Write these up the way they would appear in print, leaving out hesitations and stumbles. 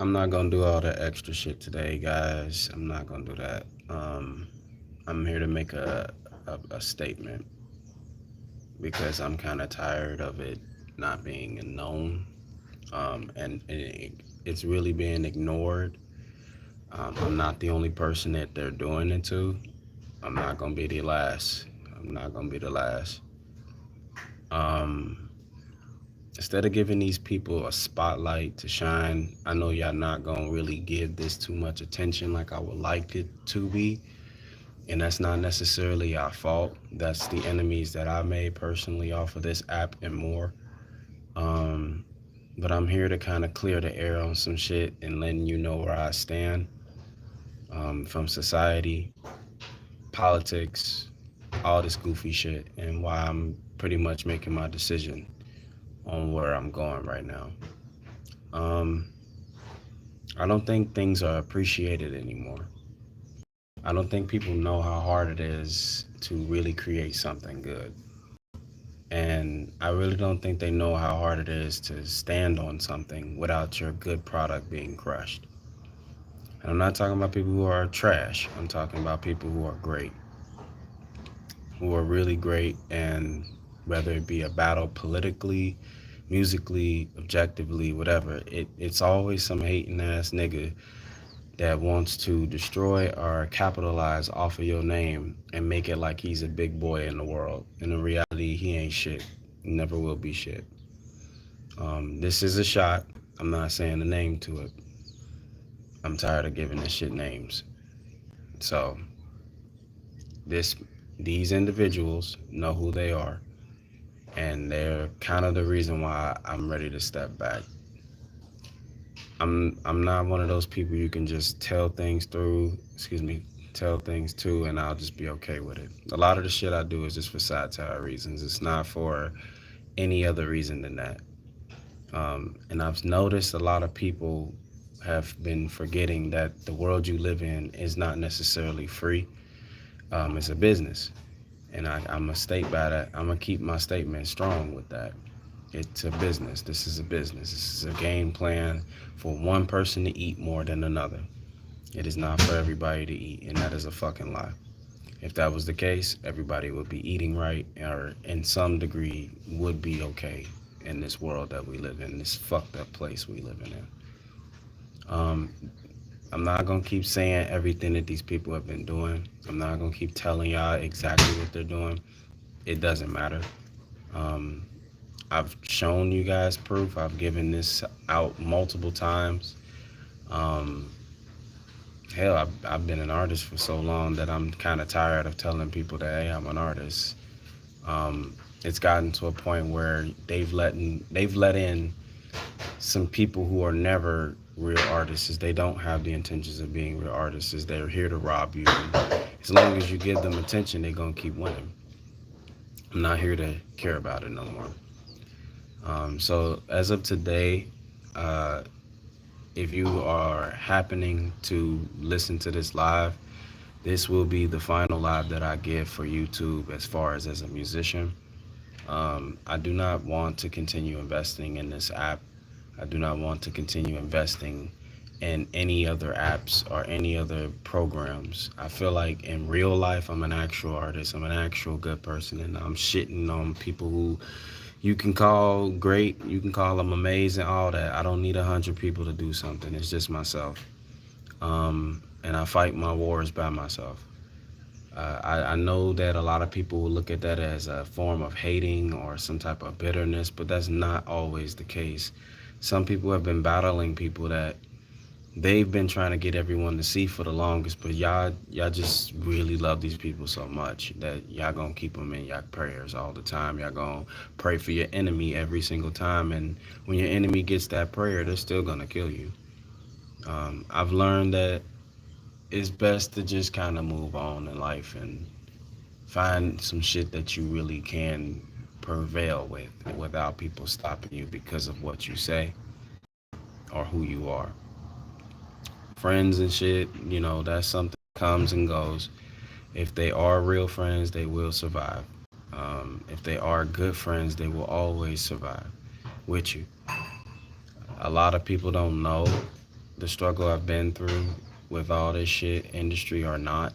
I'm not gonna do all that extra shit today, guys. I'm not gonna do that. I'm here to make a statement because I'm kind of tired of it not being known, and it's really being ignored. I'm not the only person that they're doing it to. I'm not gonna be the last. I'm not gonna be the last. Um, Instead of giving these people a spotlight to shine, I know y'all not gonna really give this too much attention like I would like it to be. And that's not necessarily our fault. That's the enemies that I made personally off of this app and more. Um, but I'm here to kind of clear the air on some shit and letting you know where I stand, from society, politics, all this goofy shit, and why I'm pretty much making my decision on where I'm going right now. Um, I don't think things are appreciated anymore. I don't think people know how hard it is to really create something good. And I really don't think they know how hard it is to stand on something without your good product being crushed. And I'm not talking about people who are trash. I'm talking about people who are great, who are really great. And whether it be a battle politically, musically, objectively, whatever, it's always some hating ass nigga that wants to destroy or capitalize off of your name and make it like he's a big boy in the world. And in reality, he ain't shit. Never will be shit. This is a shot. I'm not saying a name to it. I'm tired of giving this shit names. So this these individuals know who they are, and they're kind of the reason why I'm ready to step back. I'm not one of those people you can just tell things through, excuse me, tell things to, and I'll just be okay with it. A lot of the shit I do is just for satire reasons. It's not for any other reason than that. And I've noticed a lot of people have been forgetting that the world you live in is not necessarily free. It's a business, and I'm gonna state by that. I'm gonna keep my statement strong with that. It's a business. This is a business. This is a game plan for one person to eat more than another. It is not for everybody to eat, and that is a fucking lie. If that was the case, everybody would be eating right, or in some degree would be okay in this world that we live in, this fucked up place we live in. Um, I'm not gonna keep saying everything that these people have been doing. I'm not gonna keep telling y'all exactly what they're doing. It doesn't matter. Um, I've shown you guys proof. I've given this out multiple times. Um, Hell, I've been an artist for so long that I'm kind of tired of telling people that, hey, I'm an artist. It's gotten to a point where they've let in some people who are never real artists. They don't have the intentions of being real artists. They're here to rob you. And as long as you give them attention, they're gonna keep winning. I'm not here to care about it no more. So as of today, uh, if you are happening to listen to this live, this will be the final live that I give for YouTube as far as a musician. I do not want to continue investing in this app. I do not want to continue investing in any other apps or any other programs. I feel like in real life, I'm an actual artist. I'm an actual good person, and I'm shitting on people who you can call great, you can call them amazing, all that. I don't need 100 people to do something. It's just myself. And I fight my wars by myself. I know that a lot of people will look at that as a form of hating or some type of bitterness, but that's not always the case. Some people have been battling people that they've been trying to get everyone to see for the longest, but y'all just really love these people so much that y'all gonna keep them in y'all prayers all the time. Y'all gonna pray for your enemy every single time, and when your enemy gets that prayer, they're still gonna kill you. I've learned that it's best to just kind of move on in life and find some shit that you really can prevail with without people stopping you because of what you say or who you are. Friends and shit, that's something that comes and goes. If they are real friends, they will survive. If they are good friends, they will always survive with you. A lot of people don't know the struggle I've been through with all this shit, industry or not.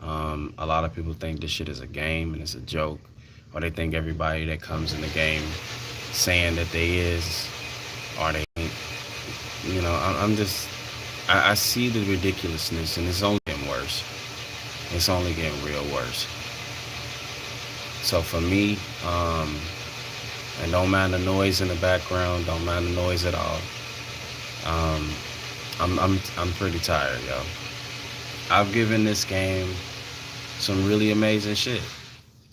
A lot of people think this shit is a game and it's a joke, or they think everybody that comes in the game saying that they is or they ain't. I'm just, I see the ridiculousness, and it's only getting worse. It's only getting real worse. So for me, and don't mind the noise in the background, don't mind the noise at all. Um, I'm pretty tired, yo. I've given this game some really amazing shit.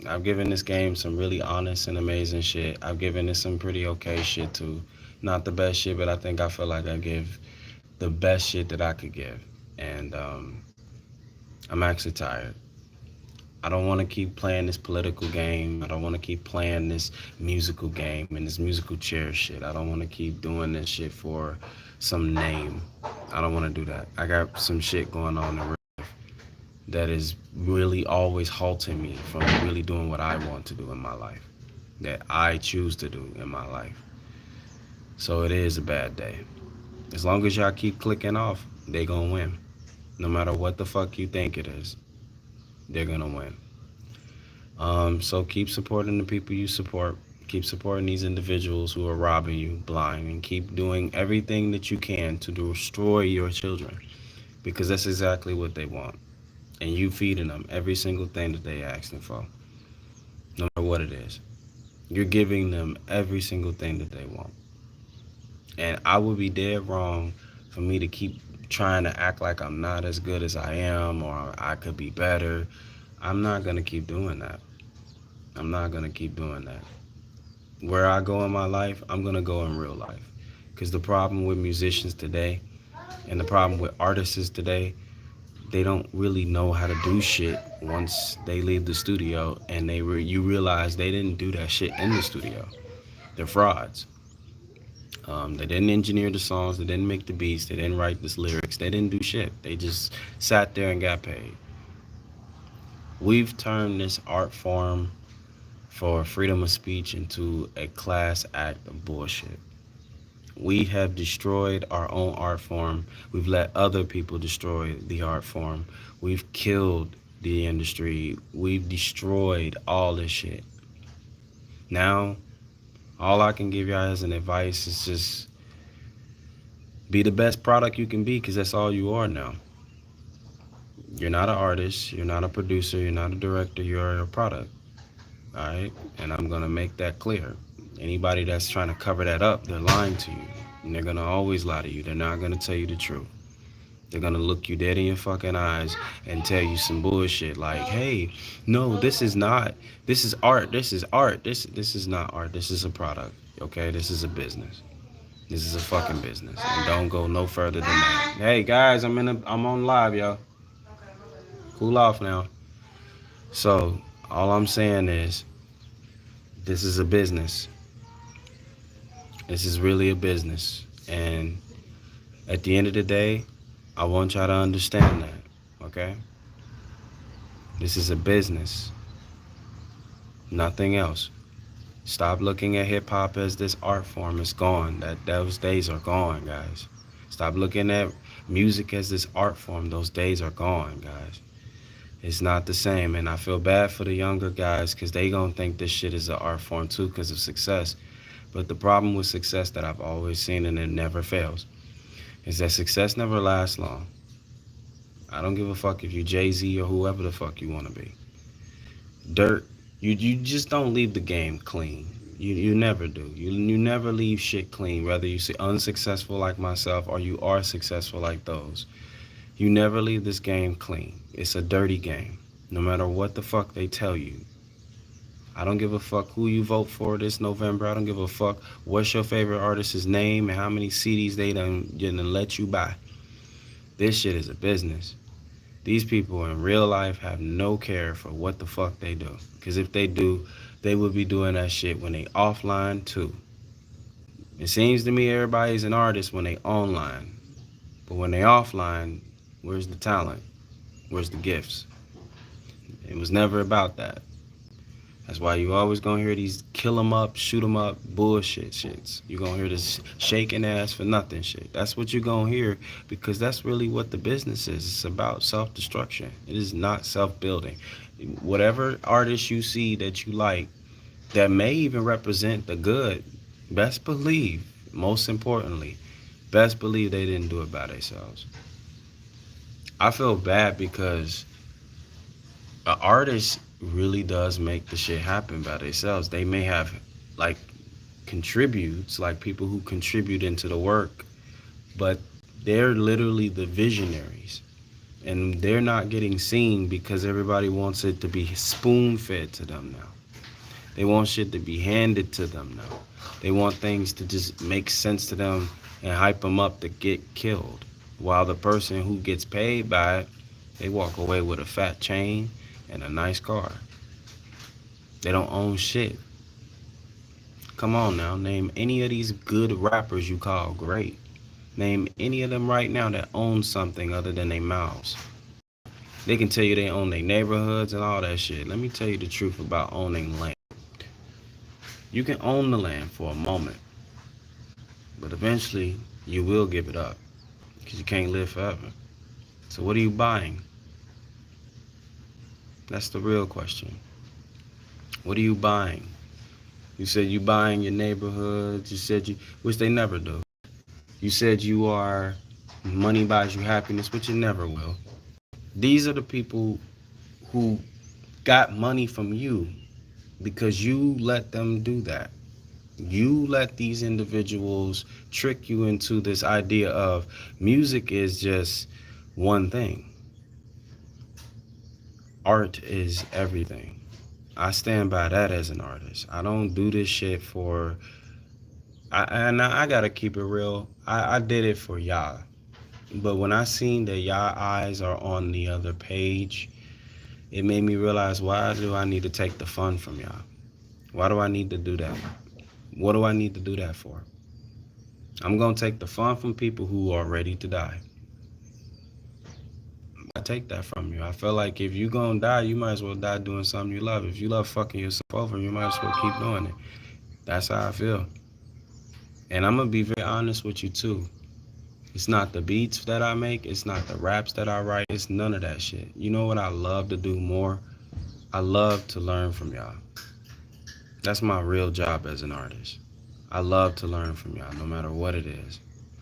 I've given this game some really honest and amazing shit. I've given it some pretty okay shit too. Not the best shit, but I feel like I give the best shit that I could give. And I'm actually tired. I don't want to keep playing this political game. I don't want to keep playing this musical game and this musical chair shit. I don't want to keep doing this shit for some name. I don't want to do that. I got some shit going on in real life that is really always halting me from really doing what I want to do in my life, that I choose to do in my life. So it is a bad day. As long as y'all keep clicking off, they gonna win. No matter what the fuck you think it is, they're gonna win. So keep supporting the people you support. Keep supporting these individuals who are robbing you blind, and keep doing everything that you can to destroy your children, because that's exactly what they want. And you feeding them every single thing that they asking for, no matter what it is. You're giving them every single thing that they want. And I would be dead wrong for me to keep trying to act like I'm not as good as I am, or I could be better. I'm not going to keep doing that. I'm not going to keep doing that. Where I go in my life, I'm going to go in real life. Because the problem with musicians today and the problem with artists today, they don't really know how to do shit once they leave the studio, and you realize they didn't do that shit in the studio. They're frauds. They didn't engineer the songs. They didn't make the beats. They didn't write the lyrics. They didn't do shit. They just sat there and got paid. We've turned this art form for freedom of speech into a class act of bullshit. We have destroyed our own art form. We've let other people destroy the art form. We've killed the industry. We've destroyed all this shit. Now, all I can give y'all as an advice is just be the best product you can be, because that's all you are now. You're not an artist. You're not a producer. You're not a director. You're a product. All right? And I'm going to make that clear. Anybody that's trying to cover that up, they're lying to you. And they're going to always lie to you. They're not going to tell you the truth. They're going to look you dead in your fucking eyes and tell you some bullshit like, hey, no, this is art. This is art. This is not art. This is a product. Okay? This is a business. This is a fucking business. And don't go no further than that. Hey, guys, I'm on live, y'all. Cool off now. So, all I'm saying is, this is a business. This is really a business. And at the end of the day, I want y'all to understand that, okay? This is a business, nothing else. Stop looking at hip hop as this art form. It's gone. Those days are gone, guys. Stop looking at music as this art form. Those days are gone, guys. It's not the same, and I feel bad for the younger guys, because they gonna think this shit is an art form too because of success. But the problem with success that I've always seen, and it never fails, is that success never lasts long. I don't give a fuck if you Jay-Z or whoever the fuck you want to be. Dirt, you just don't leave the game clean. You never do. You never leave shit clean, whether you say unsuccessful like myself or you are successful like those. You never leave this game clean. It's a dirty game, no matter what the fuck they tell you. I don't give a fuck who you vote for this November. I don't give a fuck what's your favorite artist's name and how many CDs they done let you buy. This shit is a business. These people in real life have no care for what the fuck they do. Because if they do, they would be doing that shit when they offline too. It seems to me everybody's an artist when they online. But when they offline, where's the talent? Where's the gifts? It was never about that. That's why you always gonna hear these kill 'em up, shoot 'em up bullshit shits. You gonna hear this shaking ass for nothing shit. That's what you gonna hear because that's really what the business is. It's about self destruction. It is not self building. Whatever artist you see that you like that may even represent the good, best believe, most importantly, best believe they didn't do it by themselves. I feel bad because an artist really does make the shit happen by themselves. They may have like contributes, like people who contribute into the work, but they're literally the visionaries. And they're not getting seen because everybody wants it to be spoon fed to them now. They want shit to be handed to them now. They want things to just make sense to them and hype them up to get killed. While the person who gets paid by it, they walk away with a fat chain and a nice car. They don't own shit. Come on now, name any of these good rappers you call great. Name any of them right now that own something other than their mouths. They can tell you they own their neighborhoods and all that shit. Let me tell you the truth about owning land. You can own the land for a moment, but eventually you will give it up because you can't live forever. So what are you buying? That's the real question. What are you buying? You said you buying your neighborhoods. You said you, which they never do. You said you are money buys you happiness, which it never will. These are the people who got money from you because you let them do that. You let these individuals trick you into this idea of music is just one thing. Art is everything. I stand by that as an artist. I don't do this shit for. I gotta keep it real. I did it for y'all, but when I seen that y'all eyes are on the other page, it made me realize why do I need to take the fun from y'all? Why do I need to do that? What do I need to do that for? I'm gonna take the fun from people who are ready to die. I take that from you. I feel like if you gonna die, you might as well die doing something you love. If you love fucking yourself over, you might as well keep doing it. That's how I feel. And I'm gonna be very honest with you too. It's not the beats that I make, it's not the raps that I write, it's none of that shit. You know what I love to do more? I love to learn from y'all. That's my real job as an artist. I love to learn from y'all, no matter what it is.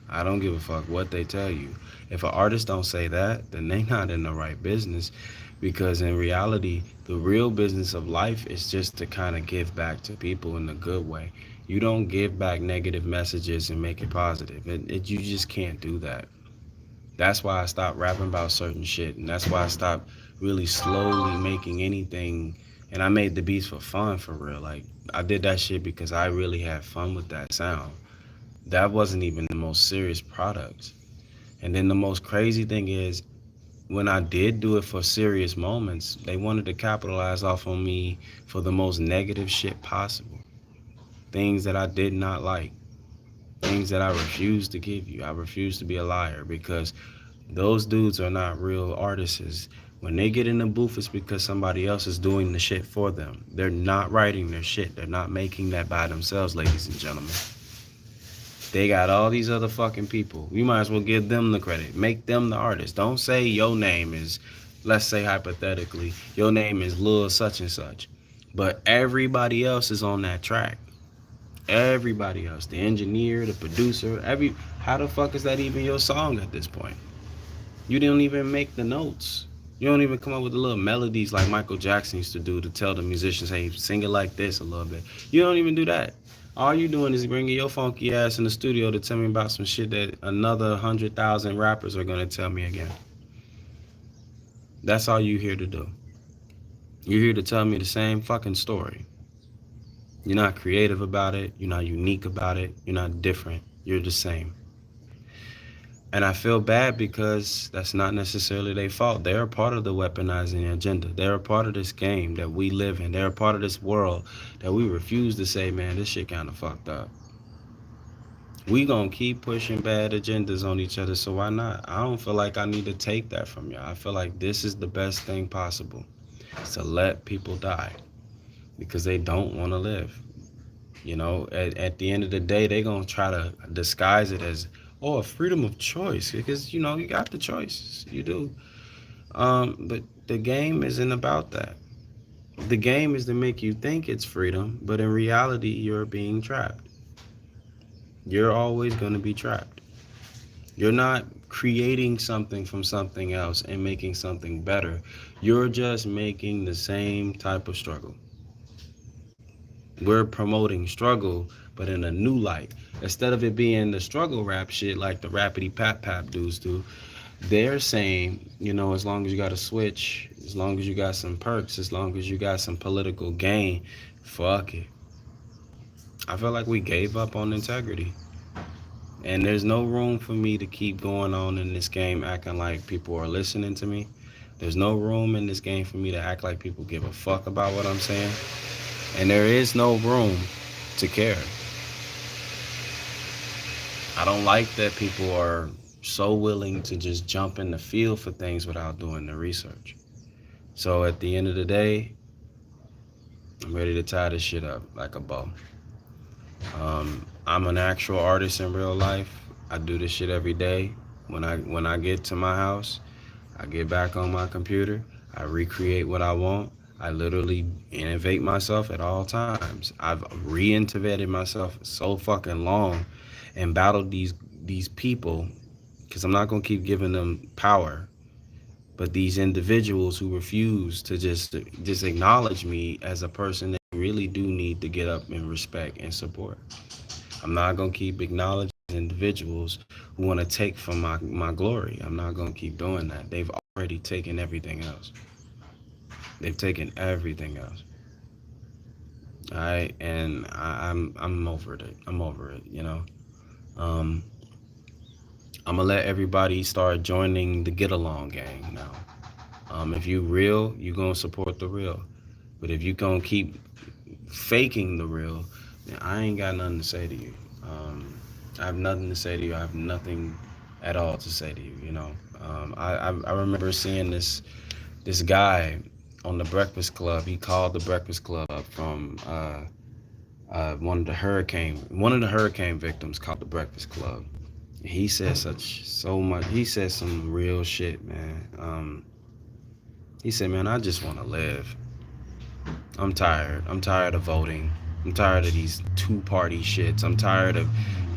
I don't give a fuck what they tell you. If an artist don't say that, then they not in the right business. Because in reality, the real business of life is just to kind of give back to people in a good way. You don't give back negative messages and make it positive. You just can't do that. That's why I stopped rapping about certain shit, and that's why I stopped really slowly making anything. And I made the beats for fun, for real. Like I did that shit because I really had fun with that sound. That wasn't even the most serious product. And then the most crazy thing is, when I did do it for serious moments, they wanted to capitalize off on me for the most negative shit possible. Things that I did not like. Things that I refuse to give you. I refuse to be a liar because those dudes are not real artists. When they get in the booth, it's because somebody else is doing the shit for them. They're not writing their shit. They're not making that by themselves, ladies and gentlemen. They got all these other fucking people. You might as well give them the credit. Make them the artist. Don't say your name is, let's say hypothetically, your name is Lil such and such. But everybody else is on that track. Everybody else. The engineer, the producer, how the fuck is that even your song at this point? You didn't even make the notes. You don't even come up with the little melodies like Michael Jackson used to do to tell the musicians, hey, sing it like this a little bit. You don't even do that. All you doing is bringing your funky ass in the studio to tell me about some shit that another 100,000 rappers are gonna tell me again. That's all you here to do. You're here to tell me the same fucking story. You're not creative about it. You're not unique about it. You're not different. You're the same. And I feel bad because that's not necessarily their fault. They're a part of the weaponizing agenda. They're a part of this game that we live in. They're a part of this world that we refuse to say, man, this shit kind of fucked up. We gonna keep pushing bad agendas on each other, so why not? I don't feel like I need to take that from y'all. I feel like this is the best thing possible. Is to let people die. because they don't want to live. At the end of the day, they gonna try to disguise it as, oh, a freedom of choice, because you got the choice, you do. But the game isn't about that. The game is to make you think it's freedom, but in reality, you're being trapped. You're always gonna be trapped. You're not creating something from something else and making something better. You're just making the same type of struggle. We're promoting struggle, but in a new light. Instead of it being the struggle rap shit like the rapidy pap pap dudes do, they're saying, as long as you got a switch, as long as you got some perks, as long as you got some political gain, fuck it. I feel like we gave up on integrity. And there's no room for me to keep going on in this game acting like people are listening to me. There's no room in this game for me to act like people give a fuck about what I'm saying. And there is no room to care. I don't like that people are so willing to just jump in the field for things without doing the research. So at the end of the day, I'm ready to tie this shit up like a bow. I'm an actual artist in real life. I do this shit every day. When I get to my house, I get back on my computer. I recreate what I want. I literally innovate myself at all times. I've reinnovated myself so fucking long and battled these people, because I'm not gonna keep giving them power. But these individuals who refuse to just acknowledge me as a person that really do need to get up and respect and support. I'm not gonna keep acknowledging individuals who want to take from my glory. I'm not gonna keep doing that. They've already taken everything else. They've taken everything else. All right, and I'm over it. I'm over it. Um, I'm gonna let everybody start joining the get along gang now. If you real, you gonna support the real. But if you gonna keep faking the real, then I ain't got nothing to say to you. I have nothing to say to you. I have nothing at all to say to you. I remember seeing this guy on the Breakfast Club. He called the Breakfast Club from one of the hurricane victims called the Breakfast Club. He said so much. He said some real shit, man. He said, man, I just want to live. I'm tired. I'm tired of voting. I'm tired of these two-party shits. I'm tired of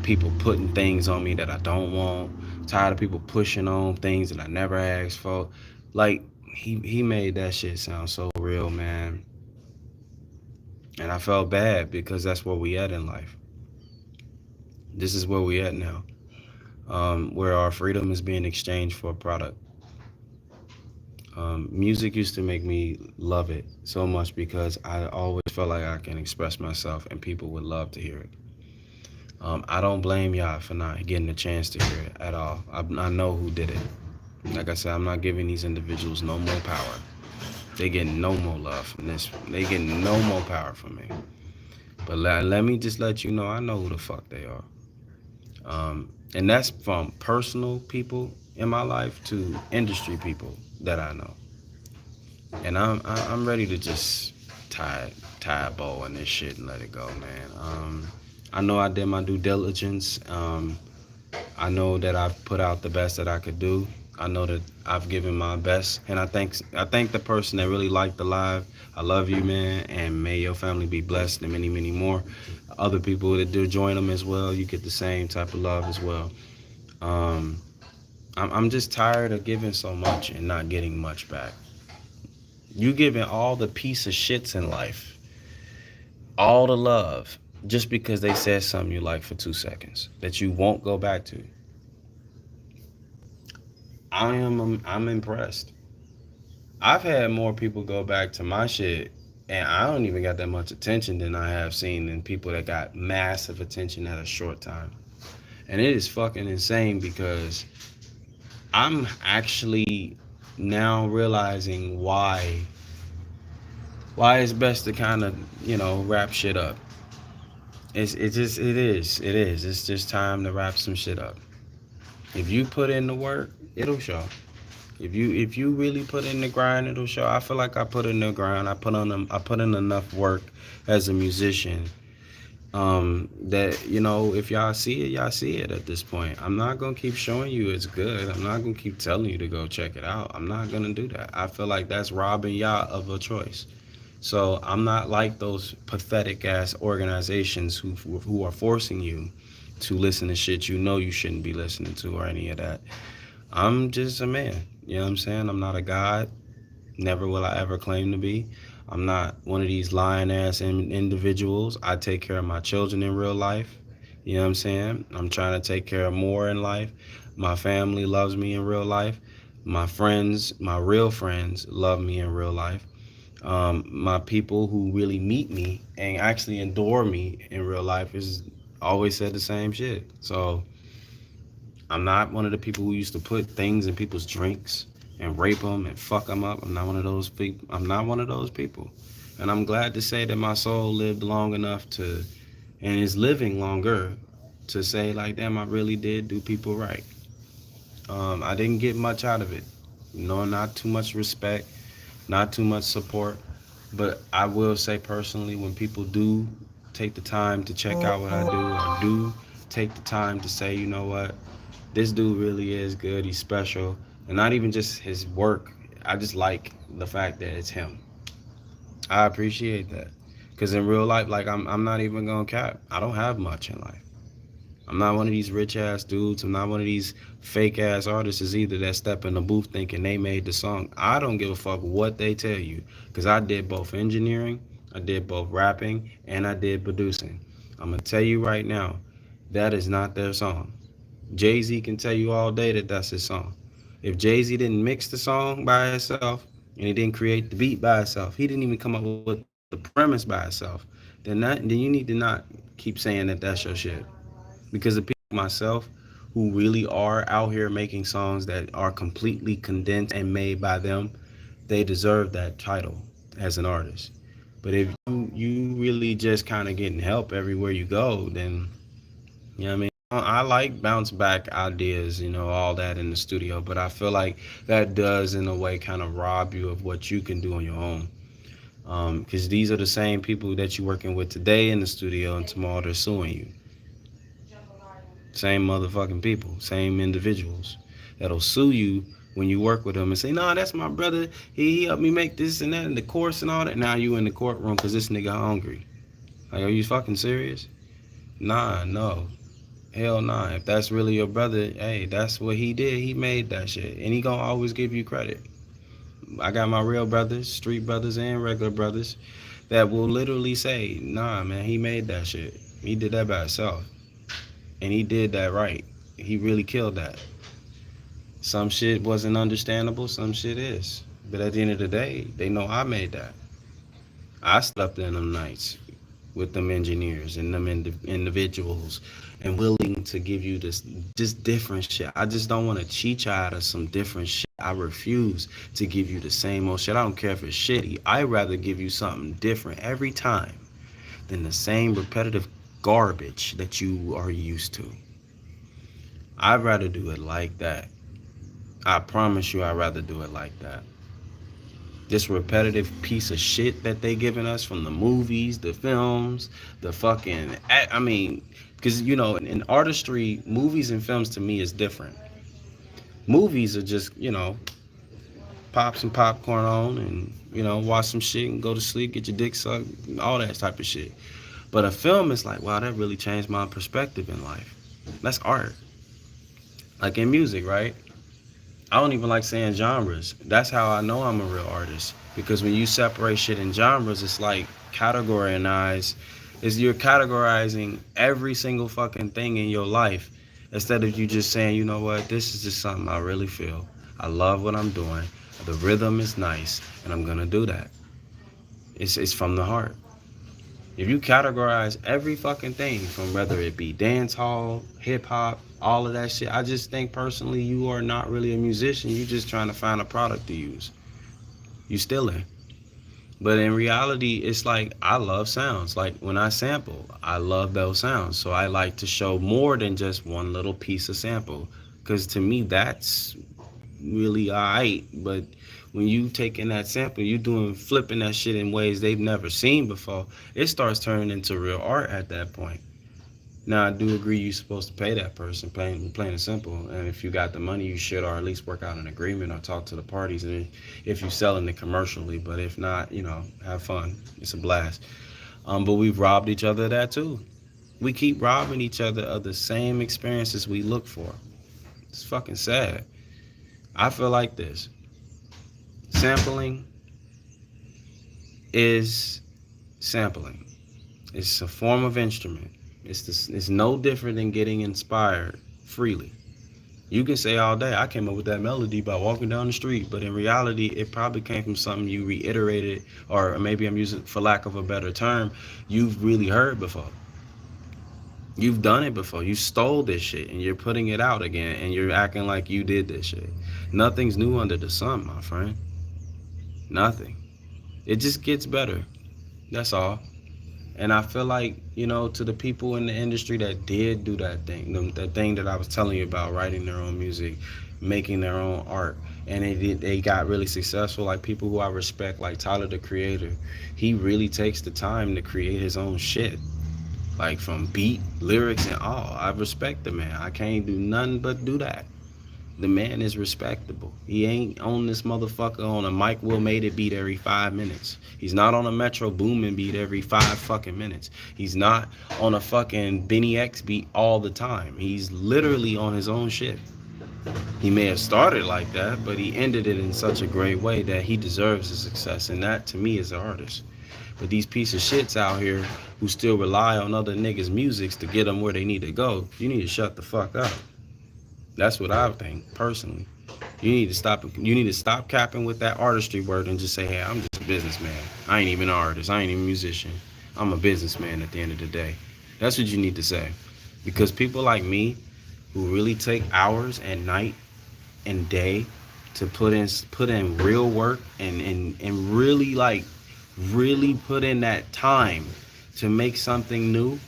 people putting things on me that I don't want. I'm tired of people pushing on things that I never asked for. Like, he made that shit sound so real, man. And I felt bad because that's where we at in life. This is where we at now, where our freedom is being exchanged for a product. Music used to make me love it so much because I always felt like I can express myself and people would love to hear it. I don't blame y'all for not getting a chance to hear it at all. I know who did it. Like I said, I'm not giving these individuals no more power. They getting no more love from this. They getting no more power from me. But let me just let you know, I know who the fuck they are. And that's from personal people in my life to industry people that I know. And I'm ready to just tie a bow on this shit and let it go, man. I know I did my due diligence. I know that I've put out the best that I could do. I know that I've given my best, and I thank the person that really liked the live. I love you, man, and may your family be blessed and many, many more. Other people that do join them as well, you get the same type of love as well. Um, I'm just tired of giving so much and not getting much back. You giving all the piece of shits in life, all the love, just because they said something you like for 2 seconds that you won't go back to. I'm impressed. I've had more people go back to my shit, and I don't even got that much attention than I have seen in people that got massive attention at a short time. And it is fucking insane because I'm actually now realizing why it's best to kind of wrap shit up. It is. It's just time to wrap some shit up. If you put in the work, it'll show. If you really put in the grind, it'll show. I feel like I put in the grind. I put in enough work as a musician. That if y'all see it, y'all see it. At this point, I'm not gonna keep showing you it's good. I'm not gonna keep telling you to go check it out. I'm not gonna do that. I feel like that's robbing y'all of a choice. So I'm not like those pathetic ass organizations who are forcing you to listen to shit you shouldn't be listening to or any of that. I'm just a man. You know what I'm saying? I'm not a god. Never will I ever claim to be. I'm not one of these lying ass individuals. I take care of my children in real life. You know what I'm saying? I'm trying to take care of more in life. My family loves me in real life. My friends, my real friends, love me in real life. My people who really meet me and actually adore me in real life is always said the same shit. So I'm not one of the people who used to put things in people's drinks and rape them and fuck them up. I'm not one of those people. I'm not one of those people. And I'm glad to say that my soul lived long enough to, and is living longer to say, like, damn, I really did do people right. I didn't get much out of it. Not too much respect, not too much support. But I will say personally, when people do take the time to check out what I do, or do take the time to say, you know what, this dude really is good. He's special, and not even just his work. I just like the fact that it's him. I appreciate that, because in real life, like I'm not even gonna cap. I don't have much in life. I'm not one of these rich ass dudes. I'm not one of these fake ass artists either that step in the booth thinking they made the song. I don't give a fuck what they tell you, because I did both engineering, I did both rapping, and I did producing. I'm gonna tell you right now, that is not their song. Jay Z can tell you all day that that's his song. If Jay Z didn't mix the song by himself and he didn't create the beat by himself, he didn't even come up with the premise by himself, then you need to not keep saying that that's your shit. Because the people like myself who really are out here making songs that are completely condensed and made by them, they deserve that title as an artist. But if you really just kind of getting help everywhere you go, then I mean, I like bounce back ideas, all that in the studio, but I feel like that does, in a way, kind of rob you of what you can do on your own. Because these are the same people that you're working with today in the studio, and tomorrow they're suing you. Same motherfucking people, same individuals that'll sue you when you work with them and say, "Nah, that's my brother. He helped me make this and that in the course and all that." Now you in the courtroom because this nigga hungry. Like, are you fucking serious? Nah, no. Hell nah. If that's really your brother, hey, that's what he did. He made that shit. And he gonna always give you credit. I got my real brothers, street brothers and regular brothers, that will literally say, nah, man, he made that shit. He did that by himself. And he did that right. He really killed that. Some shit wasn't understandable, some shit is. But at the end of the day, they know I made that. I slept in them nights with them engineers and them individuals and willing to give you this just different shit. I just don't want to cheat you out of some different shit. I refuse to give you the same old shit. I don't care if it's shitty. I'd rather give you something different every time than the same repetitive garbage that you are used to. I'd rather do it like that. I promise you I'd rather do it like that. This repetitive piece of shit that they giving us from the movies, the films, the fucking, I mean, because in artistry, movies and films to me is different. Movies are just pop some popcorn on and watch some shit and go to sleep, get your dick sucked, all that type of shit. But a film is like, wow, that really changed my perspective in life. That's art. Like in music, right? I don't even like saying genres. That's how I know I'm a real artist. Because when you separate shit in genres, it's like categorize. Is you're categorizing every single fucking thing in your life instead of you just saying, you know what, this is just something I really feel. I love what I'm doing. The rhythm is nice, and I'm gonna do that. It's from the heart. If you categorize every fucking thing, from whether it be dance hall, hip hop, all of that shit, I just think personally you are not really a musician. You're just trying to find a product to use. You stealing. But in reality, it's like I love sounds. Like when I sample, I love those sounds. So I like to show more than just one little piece of sample. Because to me, that's really alright, but when you taking that sample, you doing flipping that shit in ways they've never seen before, it starts turning into real art at that point. Now I do agree you're supposed to pay that person, plain and simple. And if you got the money, you should, or at least work out an agreement or talk to the parties. And if you're selling it commercially, but if not, have fun. It's a blast. But we've robbed each other of that too. We keep robbing each other of the same experiences we look for. It's fucking sad. I feel like this. Sampling is sampling. It's a form of instrument. It's no different than getting inspired freely. You can say all day, I came up with that melody by walking down the street, but in reality, it probably came from something you reiterated, or maybe I'm using, for lack of a better term, you've really heard before. You've done it before. You stole this shit and you're putting it out again and you're acting like you did this shit. Nothing's new under the sun, my friend. Nothing. It just gets better. That's all. And I feel like, to the people in the industry that did do that thing, that thing that I was telling you about, writing their own music, making their own art, and they got really successful, like people who I respect, like Tyler, the Creator. He really takes the time to create his own shit. Like from beat, lyrics, and all. I respect the man. I can't do nothing but do that. The man is respectable. He ain't on this motherfucker on a Mike Will Made It beat every 5 minutes. He's not on a Metro Boomin beat every 5 fucking minutes. He's not on a fucking Benny X beat all the time. He's literally on his own shit. He may have started like that, but he ended it in such a great way that he deserves the success. And that, to me, is an artist. But these piece of shits out here who still rely on other niggas' musics to get them where they need to go, you need to shut the fuck up. That's what I think, personally. You need to stop capping with that artistry word and just say, hey, I'm just a businessman. I ain't even an artist. I ain't even a musician. I'm a businessman at the end of the day. That's what you need to say. Because people like me who really take hours and night and day to put in real work and really put in that time to make something new,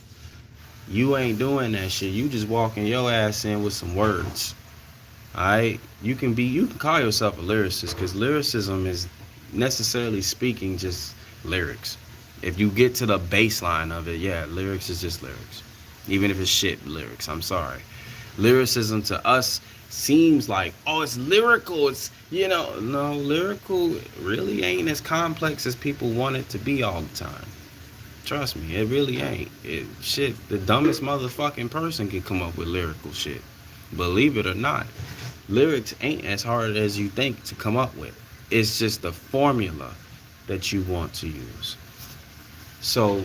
you ain't doing that shit. You just walking your ass in with some words. Alright? You can call yourself a lyricist, because lyricism is, necessarily speaking, just lyrics. If you get to the baseline of it, yeah, lyrics is just lyrics. Even if it's shit lyrics, I'm sorry. Lyricism to us seems like, oh, it's lyrical. It's, no, lyrical really ain't as complex as people want it to be all the time. Trust me, it really ain't. The dumbest motherfucking person can come up with lyrical shit. Believe it or not, lyrics ain't as hard as you think to come up with. It's just the formula that you want to use. So,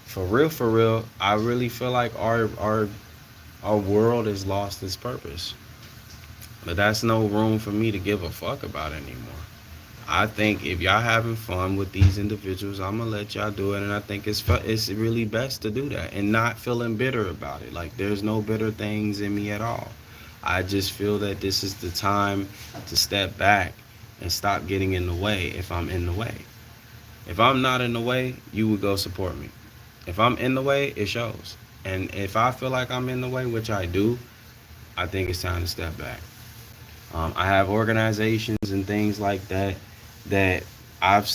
for real, I really feel like our world has lost its purpose. But that's no room for me to give a fuck about anymore. I think if y'all having fun with these individuals, I'm gonna let y'all do it, and I think it's really best to do that and not feeling bitter about it. Like, there's no bitter things in me at all. I just feel that this is the time to step back and stop getting in the way if I'm in the way. If I'm not in the way, you would go support me. If I'm in the way, it shows. And if I feel like I'm in the way, which I do, I think it's time to step back. I have organizations and things like that I've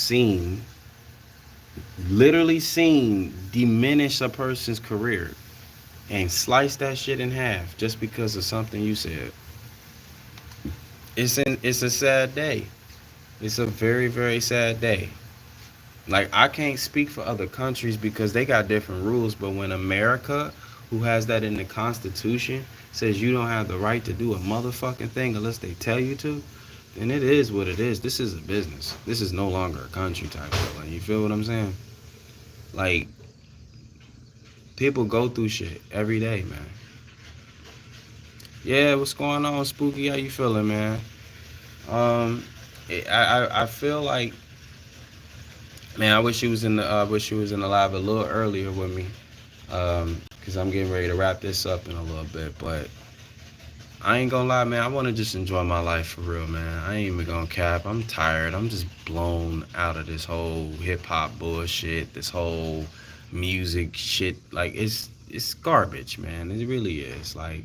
literally seen diminish a person's career and slice that shit in half just because of something you said. It's a sad day. It's a very, very sad day. Like, I can't speak for other countries because they got different rules, but when America, who has that in the Constitution, says you don't have the right to do a motherfucking thing unless they tell you to, then it is what it is. This is a business. This is no longer a country type of thing. You feel what I'm saying? Like, people go through shit every day, man. Yeah, what's going on, Spooky? How you feeling, man? I feel like, man, I wish you was in the live a little earlier with me, cause I'm getting ready to wrap this up in a little bit. But I ain't gonna lie, man. I want to just enjoy my life for real, man. I ain't even gonna cap. I'm tired. I'm just blown out of this whole hip hop bullshit. This whole music shit. Like, it's garbage, man. It really is. Like,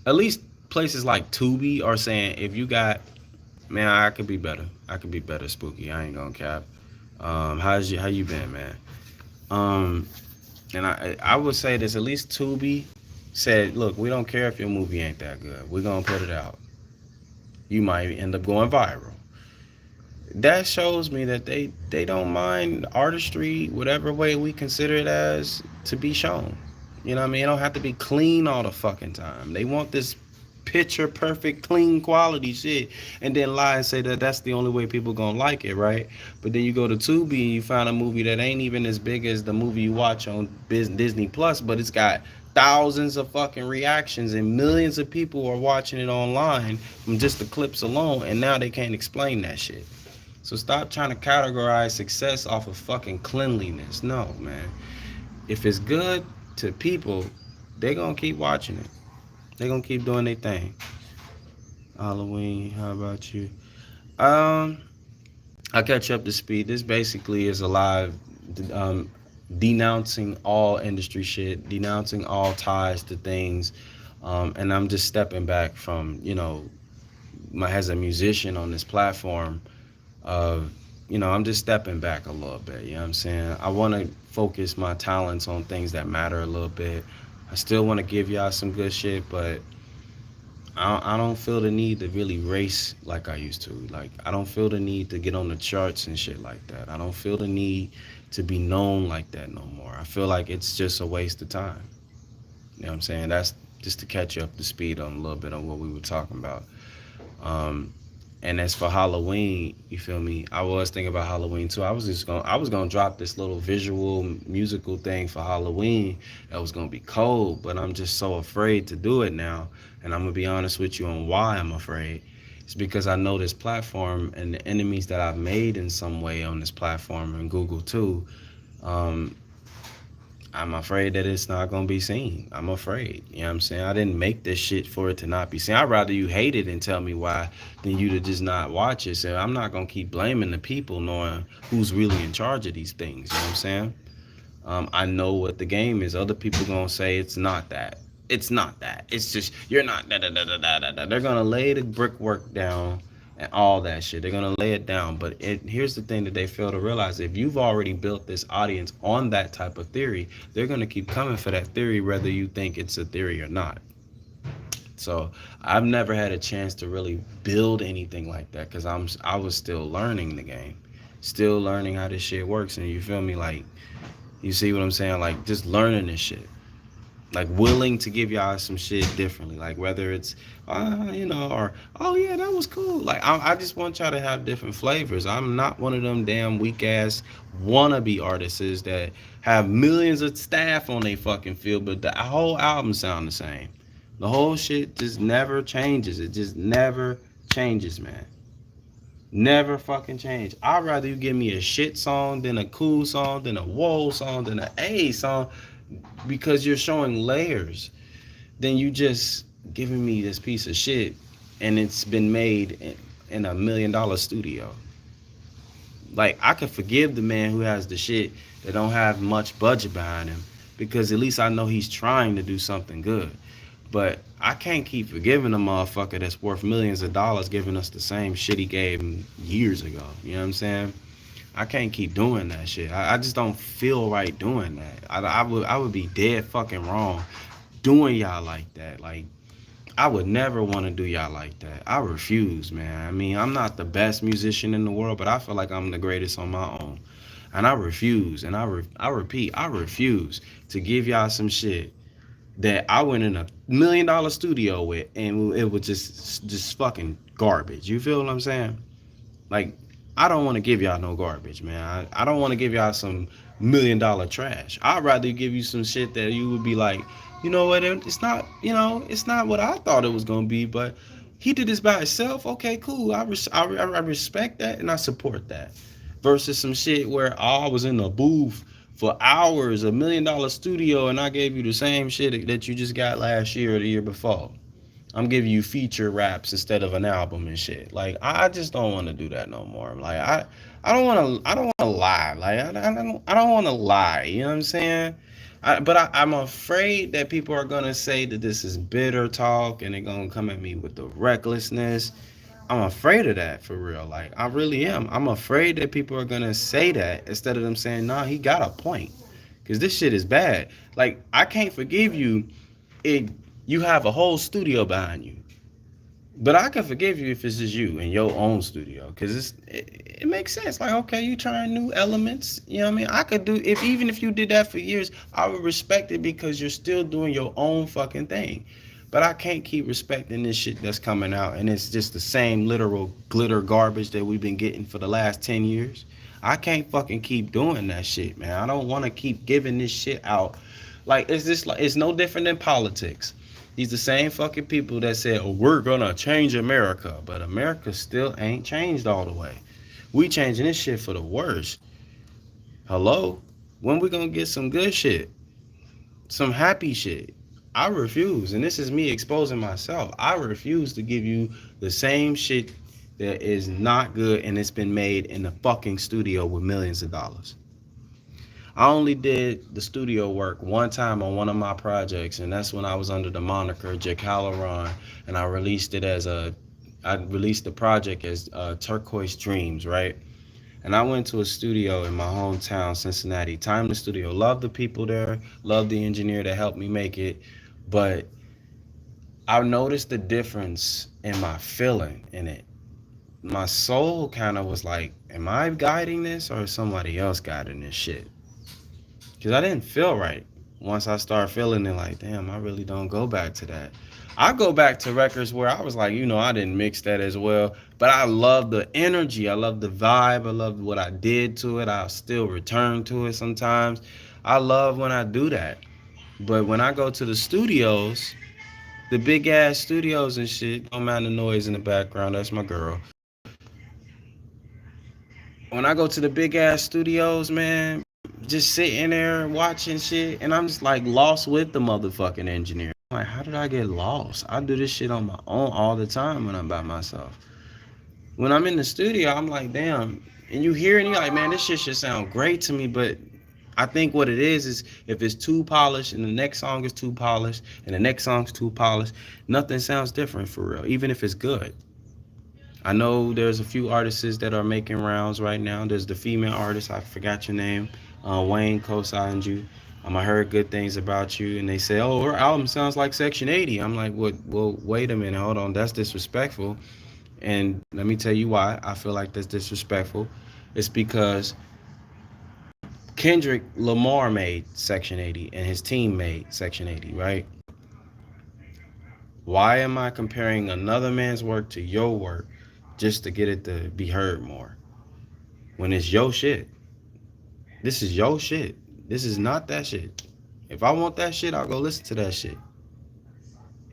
at least places like Tubi are saying if you got, man, I could be better. I could be better, Spooky. I ain't gonna cap. How you been, man? Um, and I would say this, at least Tubi said, look, we don't care if your movie ain't that good. We're gonna put it out. You might end up going viral. That shows me that they don't mind artistry, whatever way we consider it as, to be shown. You know what I mean? It don't have to be clean all the fucking time. They want this picture perfect, clean quality shit, and then lie and say that that's the only way people gonna like it, right? But then you go to Tubi and you find a movie that ain't even as big as the movie you watch on Disney Plus, but it's got thousands of fucking reactions and millions of people are watching it online from just the clips alone, and now they can't explain that shit. So stop trying to categorize success off of fucking cleanliness. No, man. If it's good to people, they gonna keep watching it. They gonna keep doing their thing. Halloween, how about you? Um, I'll catch you up to speed. This basically is a live um, denouncing all industry shit, denouncing all ties to things. And I'm just stepping back from, as a musician on this platform, I'm just stepping back a little bit. You know what I'm saying? I want to focus my talents on things that matter a little bit. I still want to give y'all some good shit, but I don't feel the need to really race like I used to. Like, I don't feel the need to get on the charts and shit like that. I don't feel the need to be known like that no more. I feel like it's just a waste of time. You know what I'm saying? That's just to catch you up to speed on a little bit on what we were talking about. Um, And as for Halloween, you feel me? I was thinking about Halloween too. I was gonna drop this little visual musical thing for Halloween that was gonna be cold, but I'm just so afraid to do it now. And I'm gonna be honest with you on why I'm afraid. It's because I know this platform and the enemies that I've made in some way on this platform and Google too. Um, I'm afraid that it's not gonna be seen. I'm afraid. You know what I'm saying? I didn't make this shit for it to not be seen. I'd rather you hate it and tell me why than you to just not watch it. So I'm not gonna keep blaming the people knowing who's really in charge of these things. You know what I'm saying? I know what the game is. Other people gonna say it's not that. It's not that. It's just you're not da da da da da da. They're gonna lay the brickwork down and all that shit. They're gonna lay it down. But here's the thing that they fail to realize: if you've already built this audience on that type of theory, they're gonna keep coming for that theory, whether you think it's a theory or not. So I've never had a chance to really build anything like that because I was still learning the game, still learning how this shit works. And you feel me? Like, you see what I'm saying? Like, just learning this shit. Like, willing to give y'all some shit differently. Like, whether it's, or, oh, yeah, that was cool. Like, I just want y'all to have different flavors. I'm not one of them damn weak-ass wannabe artists that have millions of staff on their fucking field, but the whole album sound the same. The whole shit just never changes. It just never changes, man. Never fucking change. I'd rather you give me a shit song than a cool song, than a whoa song, than an A song, because you're showing layers. Then you just giving me this piece of shit, and it's been made in $1 million studio. Like, I could forgive the man who has the shit that don't have much budget behind him, because at least I know he's trying to do something good. But I can't keep forgiving a motherfucker that's worth millions of dollars giving us the same shit he gave him years ago. You know what I'm saying? I can't keep doing that shit. I just don't feel right doing that. I would be dead fucking wrong doing y'all like that. Like, I would never want to do y'all like that. I refuse, man. I mean, I'm not the best musician in the world, but I feel like I'm the greatest on my own. And I refuse, and I repeat, I refuse to give y'all some shit that I went in $1 million studio with, and it was just fucking garbage. You feel what I'm saying? Like, I don't want to give y'all no garbage, man. I don't want to give y'all some $1 million trash. I'd rather give you some shit that you would be like, you know what? It's not what I thought it was gonna be, but he did this by himself. Okay, cool. I respect that and I support that. Versus some shit where I was in a booth for hours, $1 million studio, and I gave you the same shit that you just got last year or the year before. I'm giving you feature raps instead of an album and shit. Like, I just don't want to do that no more. Like, I don't want to lie. Like, I don't want to lie. You know what I'm saying? I'm afraid that people are gonna say that this is bitter talk, and they're gonna come at me with the recklessness. I'm afraid of that for real. Like I really am. I'm afraid that people are gonna say that instead of them saying, "Nah, he got a point," because this shit is bad. Like I can't forgive you. It You have a whole studio behind you. But I can forgive you if it's just you in your own studio, because it makes sense. Like, okay, you trying new elements. You know what I mean? I could do if even if you did that for years, I would respect it because you're still doing your own fucking thing. But I can't keep respecting this shit that's coming out, and it's just the same literal glitter garbage that we've been getting for the last 10 years. I can't fucking keep doing that shit, man. I don't want to keep giving this shit out. Like, it's no different than politics. These the same fucking people that said, "Oh, we're gonna change America," but America still ain't changed all the way. We changing this shit for the worse. Hello, when we gonna get some good shit, some happy shit? I refuse, and this is me exposing myself. I refuse to give you the same shit that is not good and it's been made in the fucking studio with millions of dollars. I only did the studio work one time on one of my projects, and that's when I was under the moniker Jacalaron, and I released the project as Turquoise Dreams, right? And I went to a studio in my hometown, Cincinnati. Time the studio. Love the people there. Love the engineer that helped me make it. But I noticed the difference in my feeling in it. My soul kind of was like, am I guiding this or is somebody else guiding this shit? Because I didn't feel right. Once I started feeling it, like, damn, I really don't go back to that. I go back to records where I was like, I didn't mix that as well, but I love the energy. I love the vibe. I love what I did to it. I'll still return to it sometimes. I love when I do that. But when I go to the studios, the big ass studios and shit, don't mind the noise in the background. That's my girl. When I go to the big ass studios, man, just sitting there watching shit, and I'm just like lost with the motherfucking engineer. I'm like, how did I get lost? I do this shit on my own all the time when I'm by myself. When I'm in the studio, I'm like, damn. And you hear it, and you're like, man, this shit should sound great to me. But I think what it is if it's too polished, and the next song is too polished, and the next song's too polished, nothing sounds different for real, even if it's good. I know there's a few artists that are making rounds right now. There's the female artist, I forgot your name. Wayne co-signed you. I heard good things about you, and they say, "Oh, her album sounds like Section 80." I'm like, "What? Well, wait a minute, hold on, that's disrespectful." And let me tell you why I feel like that's disrespectful. It's because Kendrick Lamar made Section 80, and his team made Section 80, right? Why am I comparing another man's work to your work just to get it to be heard more? When it's your shit. This is your shit. This is not that shit. If I want that shit, I'll go listen to that shit.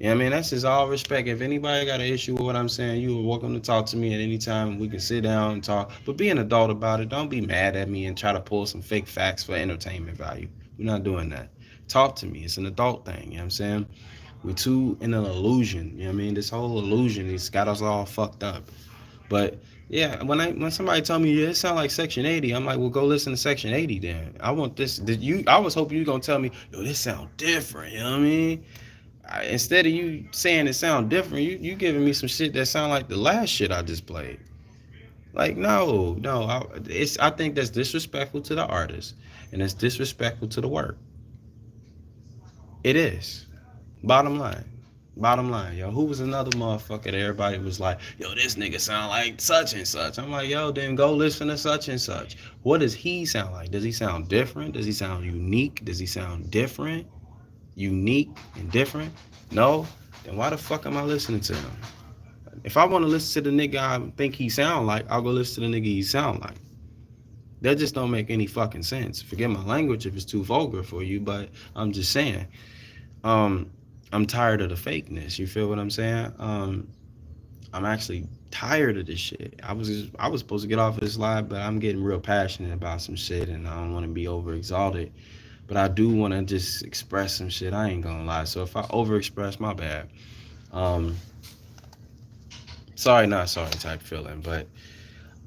Yeah, I mean, that's just all respect. If anybody got an issue with what I'm saying, you are welcome to talk to me at any time. We can sit down and talk. But be an adult about it. Don't be mad at me and try to pull some fake facts for entertainment value. We're not doing that. Talk to me. It's an adult thing. You know what I'm saying? We're too in an illusion. You know what I mean? This whole illusion has got us all fucked up. But yeah, when somebody tell me, yeah, it sound like Section 80, I'm like, well, go listen to Section 80 then. I want this. I was hoping you gonna tell me, yo, this sound different. You know what I mean? Instead of you saying it sound different, you giving me some shit that sound like the last shit I just played. Like, no, I think that's disrespectful to the artist, and it's disrespectful to the work. It is. Bottom line. Bottom line, yo. Who was another motherfucker that everybody was like, yo, this nigga sound like such and such. I'm like, yo, then go listen to such and such. What does he sound like? Does he sound different? Does he sound unique? Does he sound different? Unique and different? No? Then why the fuck am I listening to him? If I want to listen to the nigga I think he sound like, I'll go listen to the nigga he sound like. That just don't make any fucking sense. Forget my language if it's too vulgar for you, but I'm just saying. I'm tired of the fakeness. You feel what I'm saying? I'm actually tired of this shit. I was supposed to get off of this live, but I'm getting real passionate about some shit, and I don't want to be over exalted. But I do want to just express some shit. I ain't gonna lie. So if I overexpress, my bad. Sorry, not sorry type feeling. But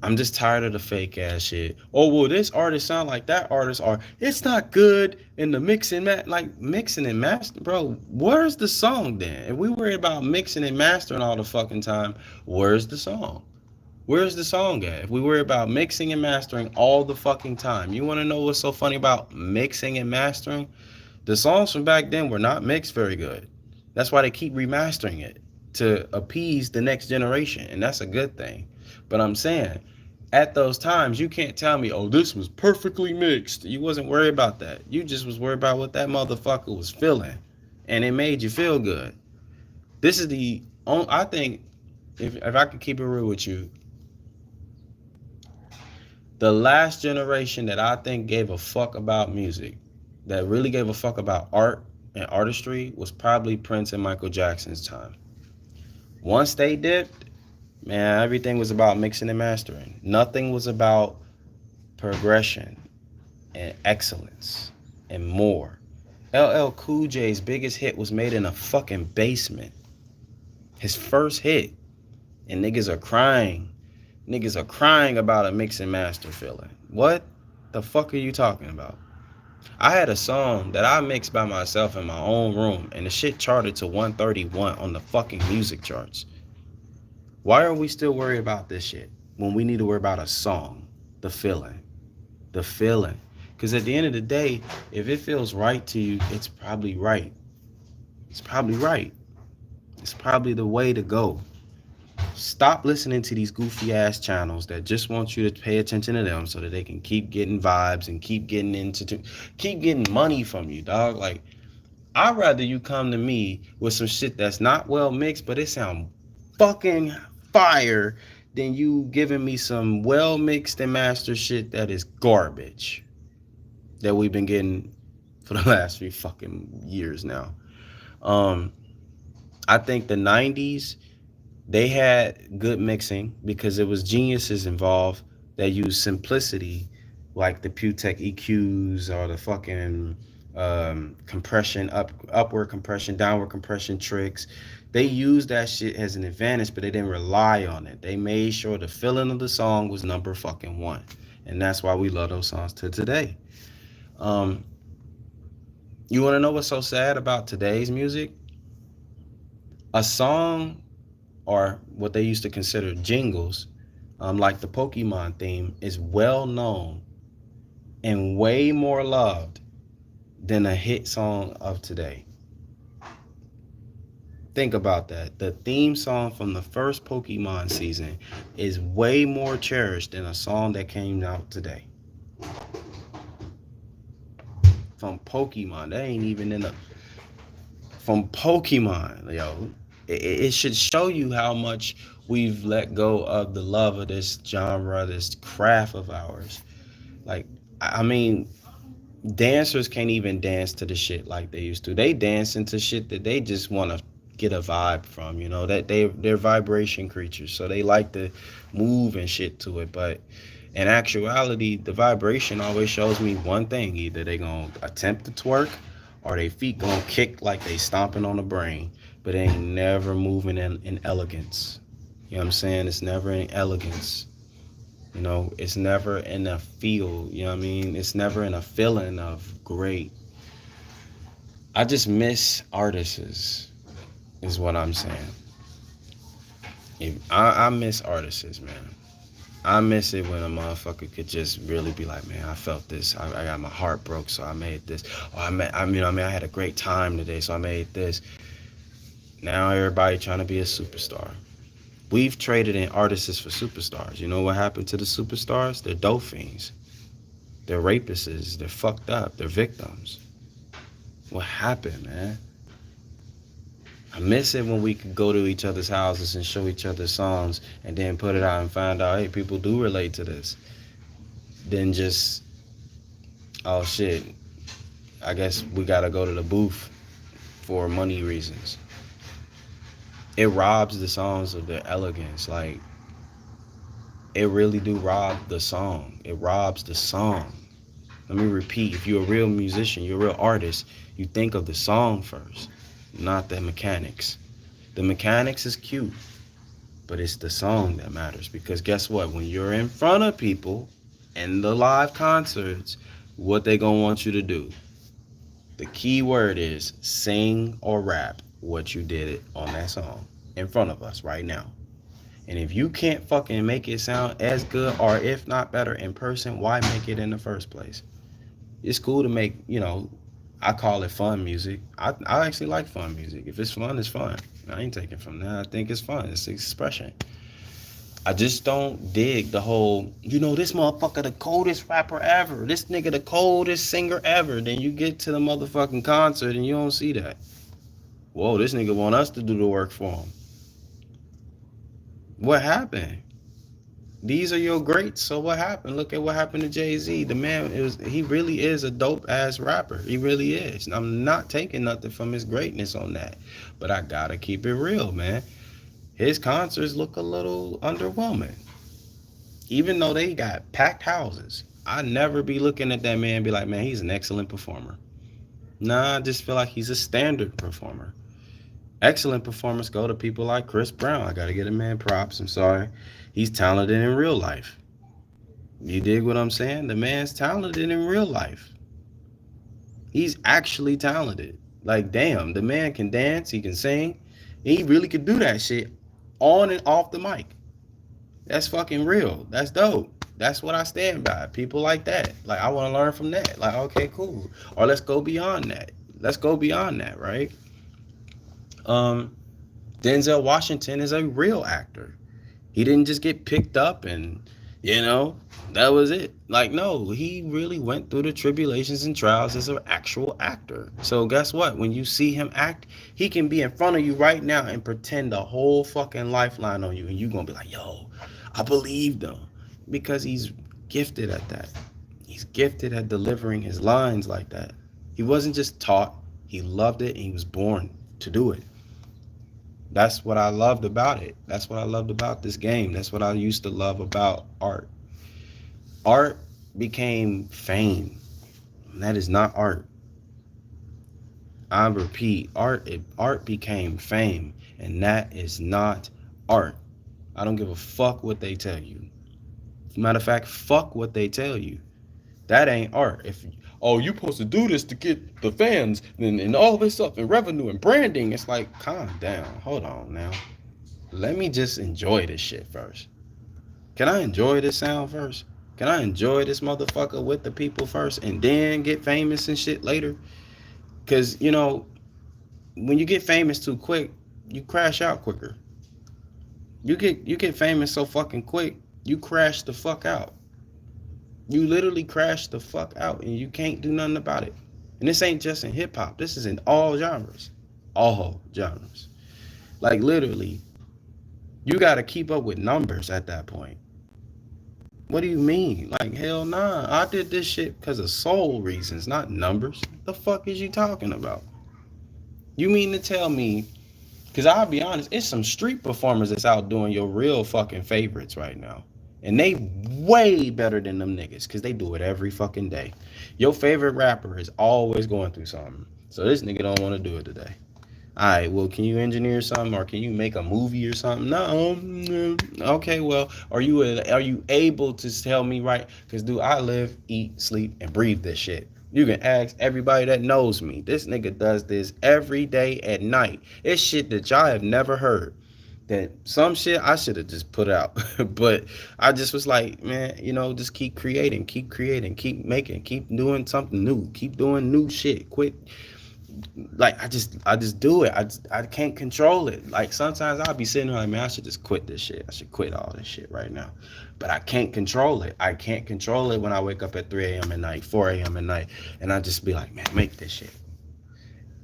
I'm just tired of the fake ass shit. Oh well, this artist sound like that artist, or it's not good in the mixing, like mixing and master, bro. Where's the song then? If we worry about mixing and mastering all the fucking time, where's the song? Where's the song at? If we worry about mixing and mastering all the fucking time, you want to know what's so funny about mixing and mastering? The songs from back then were not mixed very good. That's why they keep remastering it to appease the next generation, and that's a good thing. But I'm saying, at those times, you can't tell me, oh, this was perfectly mixed. You wasn't worried about that. You just was worried about what that motherfucker was feeling, and it made you feel good. This is the only, I think, if I could keep it real with you, the last generation that I think gave a fuck about music, that really gave a fuck about art and artistry, was probably Prince and Michael Jackson's time. Once they dipped, man, everything was about mixing and mastering. Nothing was about progression and excellence and more. LL Cool J's biggest hit was made in a fucking basement. His first hit. And niggas are crying. Niggas are crying about a mix and master feeling. What the fuck are you talking about? I had a song that I mixed by myself in my own room, and the shit charted to 131 on the fucking music charts. Why are we still worried about this shit when we need to worry about a song? The feeling. The feeling. Because at the end of the day, if it feels right to you, it's probably right. It's probably right. It's probably the way to go. Stop listening to these goofy ass channels that just want you to pay attention to them so that they can keep getting vibes and keep getting money from you, dog. Like, I'd rather you come to me with some shit that's not well mixed, but it sound fucking fire, than you giving me some well mixed and mastered shit that is garbage that we've been getting for the last few fucking years now. I think the 90s, they had good mixing because it was geniuses involved that used simplicity, like the Putec EQs or the fucking compression, upward compression, downward compression tricks. They used that shit as an advantage, but they didn't rely on it. They made sure the feeling of the song was number fucking one, and that's why we love those songs to today. Um, you want to know what's so sad about today's music? A song, or what they used to consider jingles, like the Pokemon theme, is well known and way more loved than a hit song of today. Think about that. The theme song from the first Pokemon season is way more cherished than a song that came out today. From Pokemon, that ain't even in the... From Pokemon, yo. It should show you how much we've let go of the love of this genre, this craft of ours. Like, I mean, dancers can't even dance to the shit like they used to. They dance into shit that they just want to get a vibe from, you know, that they're vibration creatures, so they like to move and shit to it. But in actuality, the vibration always shows me one thing: either they gonna attempt to twerk, or they feet gonna kick like they stomping on the brain, but they ain't never moving in elegance. You know what I'm saying? It's never in elegance. You know, it's never in a feel, you know what I mean? It's never in a feeling of great. I just miss artists, is what I'm saying. I miss artists, man. I miss it when a motherfucker could just really be like, man, I felt this. I got my heart broke, so I made this. Or I had a great time today, so I made this. Now everybody trying to be a superstar. We've traded in artists for superstars. You know what happened to the superstars? They're dope fiends. They're rapists. They're fucked up. They're victims. What happened, man? I miss it when we could go to each other's houses and show each other songs and then put it out and find out, hey, people do relate to this. Then just, oh shit, I guess we gotta go to the booth for money reasons. It robs the songs of their elegance. Like, it really do rob the song. It robs the song. Let me repeat, if you're a real musician, you're a real artist, you think of the song first, not the mechanics. The mechanics is cute. but it's the song that matters. Because guess what? When you're in front of people in the live concerts, what they gonna want you to do? The key word is sing or rap what you did it on that song in front of us right now. And if you can't fucking make it sound as good or if not better in person, why make it in the first place? It's cool to make, I call it fun music. I actually like fun music. If it's fun, it's fun. I ain't taking from that. I think it's fun. It's expression. I just don't dig the whole, this motherfucker the coldest rapper ever. This nigga the coldest singer ever. Then you get to the motherfucking concert and you don't see that. Whoa, this nigga want us to do the work for him. What happened? These are your greats. So what happened? Look at what happened to Jay-Z. The man he really is a dope ass rapper. He really is. I'm not taking nothing from his greatness on that. But I gotta keep it real, man. His concerts look a little underwhelming. Even though they got packed houses. I never be looking at that man and be like, man, he's an excellent performer. Nah, I just feel like he's a standard performer. Excellent performance go to people like Chris Brown. I gotta get a man props. I'm sorry. He's talented in real life. You dig what I'm saying? The man's talented in real life. He's actually talented. Like, damn, the man can dance, he can sing. He really could do that shit on and off the mic. That's fucking real. That's dope. That's what I stand by. People like that. Like, I want to learn from that. Like, okay, cool. Or let's go beyond that. Let's go beyond that, right? Denzel Washington is a real actor. He didn't just get picked up and, that was it. Like, no, he really went through the tribulations and trials as an actual actor. So guess what? When you see him act, he can be in front of you right now and pretend a whole fucking lifeline on you. And you're going to be like, yo, I believed him. Because he's gifted at that. He's gifted at delivering his lines like that. He wasn't just taught. He loved it and he was born to do it. That's what I loved about it. That's what I loved about this game. That's what I used to love about art. Art became fame. And that is not art. I repeat, art became fame. And that is not art. I don't give a fuck what they tell you. Matter of fact, fuck what they tell you. That ain't art. If you supposed to do this to get the fans and all this stuff and revenue and branding, it's like, calm down. Hold on now. Let me just enjoy this shit first. Can I enjoy this sound first? Can I enjoy this motherfucker with the people first and then get famous and shit later? Because, when you get famous too quick, you crash out quicker. You get famous so fucking quick, you crash the fuck out. You literally crash the fuck out and you can't do nothing about it. And this ain't just in hip hop. This is in all genres. All genres. Like literally, you got to keep up with numbers at that point. What do you mean? Like, hell nah. I did this shit because of soul reasons, not numbers. The fuck is you talking about? You mean to tell me, because I'll be honest, it's some street performers that's out doing your real fucking favorites right now. And they way better than them niggas because they do it every fucking day. Your favorite rapper is always going through something. So this nigga don't want to do it today. All right, well, can you engineer something or can you make a movie or something? No. Okay, well, are you able to tell me right? Because, dude, I live, eat, sleep, and breathe this shit. You can ask everybody that knows me. This nigga does this every day at night. It's shit that y'all have never heard. That some shit I should have just put out. But I just was like, man, just keep creating, keep making, keep doing something new, keep doing new shit. Quit. Like, I just do it. I can't control it. Like, sometimes I'll be sitting there like, man, I should just quit this shit. I should quit all this shit right now. But I can't control it. I can't control it when I wake up at 3 a.m. at night, 4 a.m. at night. And I just be like, man, make this shit.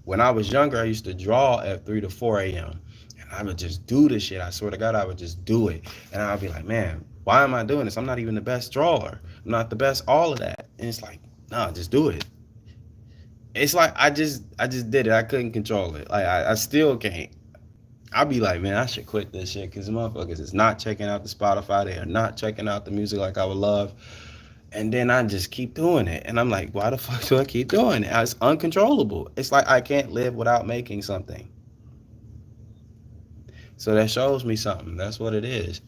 When I was younger, I used to draw at 3 to 4 a.m. I would just do this shit. I swear to God, I would just do it. And I'd be like, man, why am I doing this? I'm not even the best drawer. I'm not the best all of that. And it's like, nah, just do it. It's like I just did it. I couldn't control it. Like I still can't. I'll be like, man, I should quit this shit because motherfuckers is not checking out the Spotify. They are not checking out the music like I would love. And then I just keep doing it. And I'm like, why the fuck do I keep doing it? It's uncontrollable. It's like I can't live without making something. So that shows me something. That's what it is.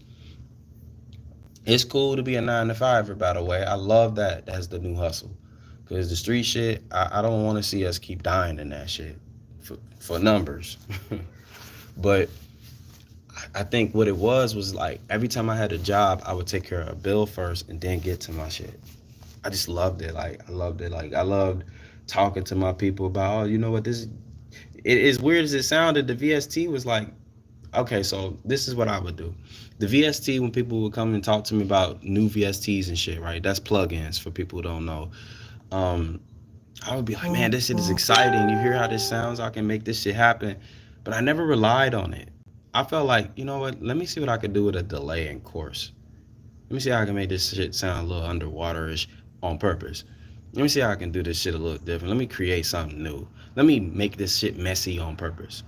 It's cool to be a 9 to 5, by the way. I love that. That's the new hustle. Because the street shit, I don't want to see us keep dying in that shit for numbers. But I think what it was like every time I had a job, I would take care of a bill first and then get to my shit. I just loved it. Like I loved it. Like I loved talking to my people about, oh, you know what, this is, it, as weird as it sounded, the VST was like, okay, so this is what I would do. The VST, when people would come and talk to me about new VSTs and shit, right? That's plugins for people who don't know. Um, I would be like, man, this shit is exciting. You hear how this sounds? I can make this shit happen. But I never relied on it. I felt like, you know what? Let me see what I could do with a delay in course. Let me see how I can make this shit sound a little underwaterish on purpose. Let me see how I can do this shit a little different. Let me create something new. Let me make this shit messy on purpose.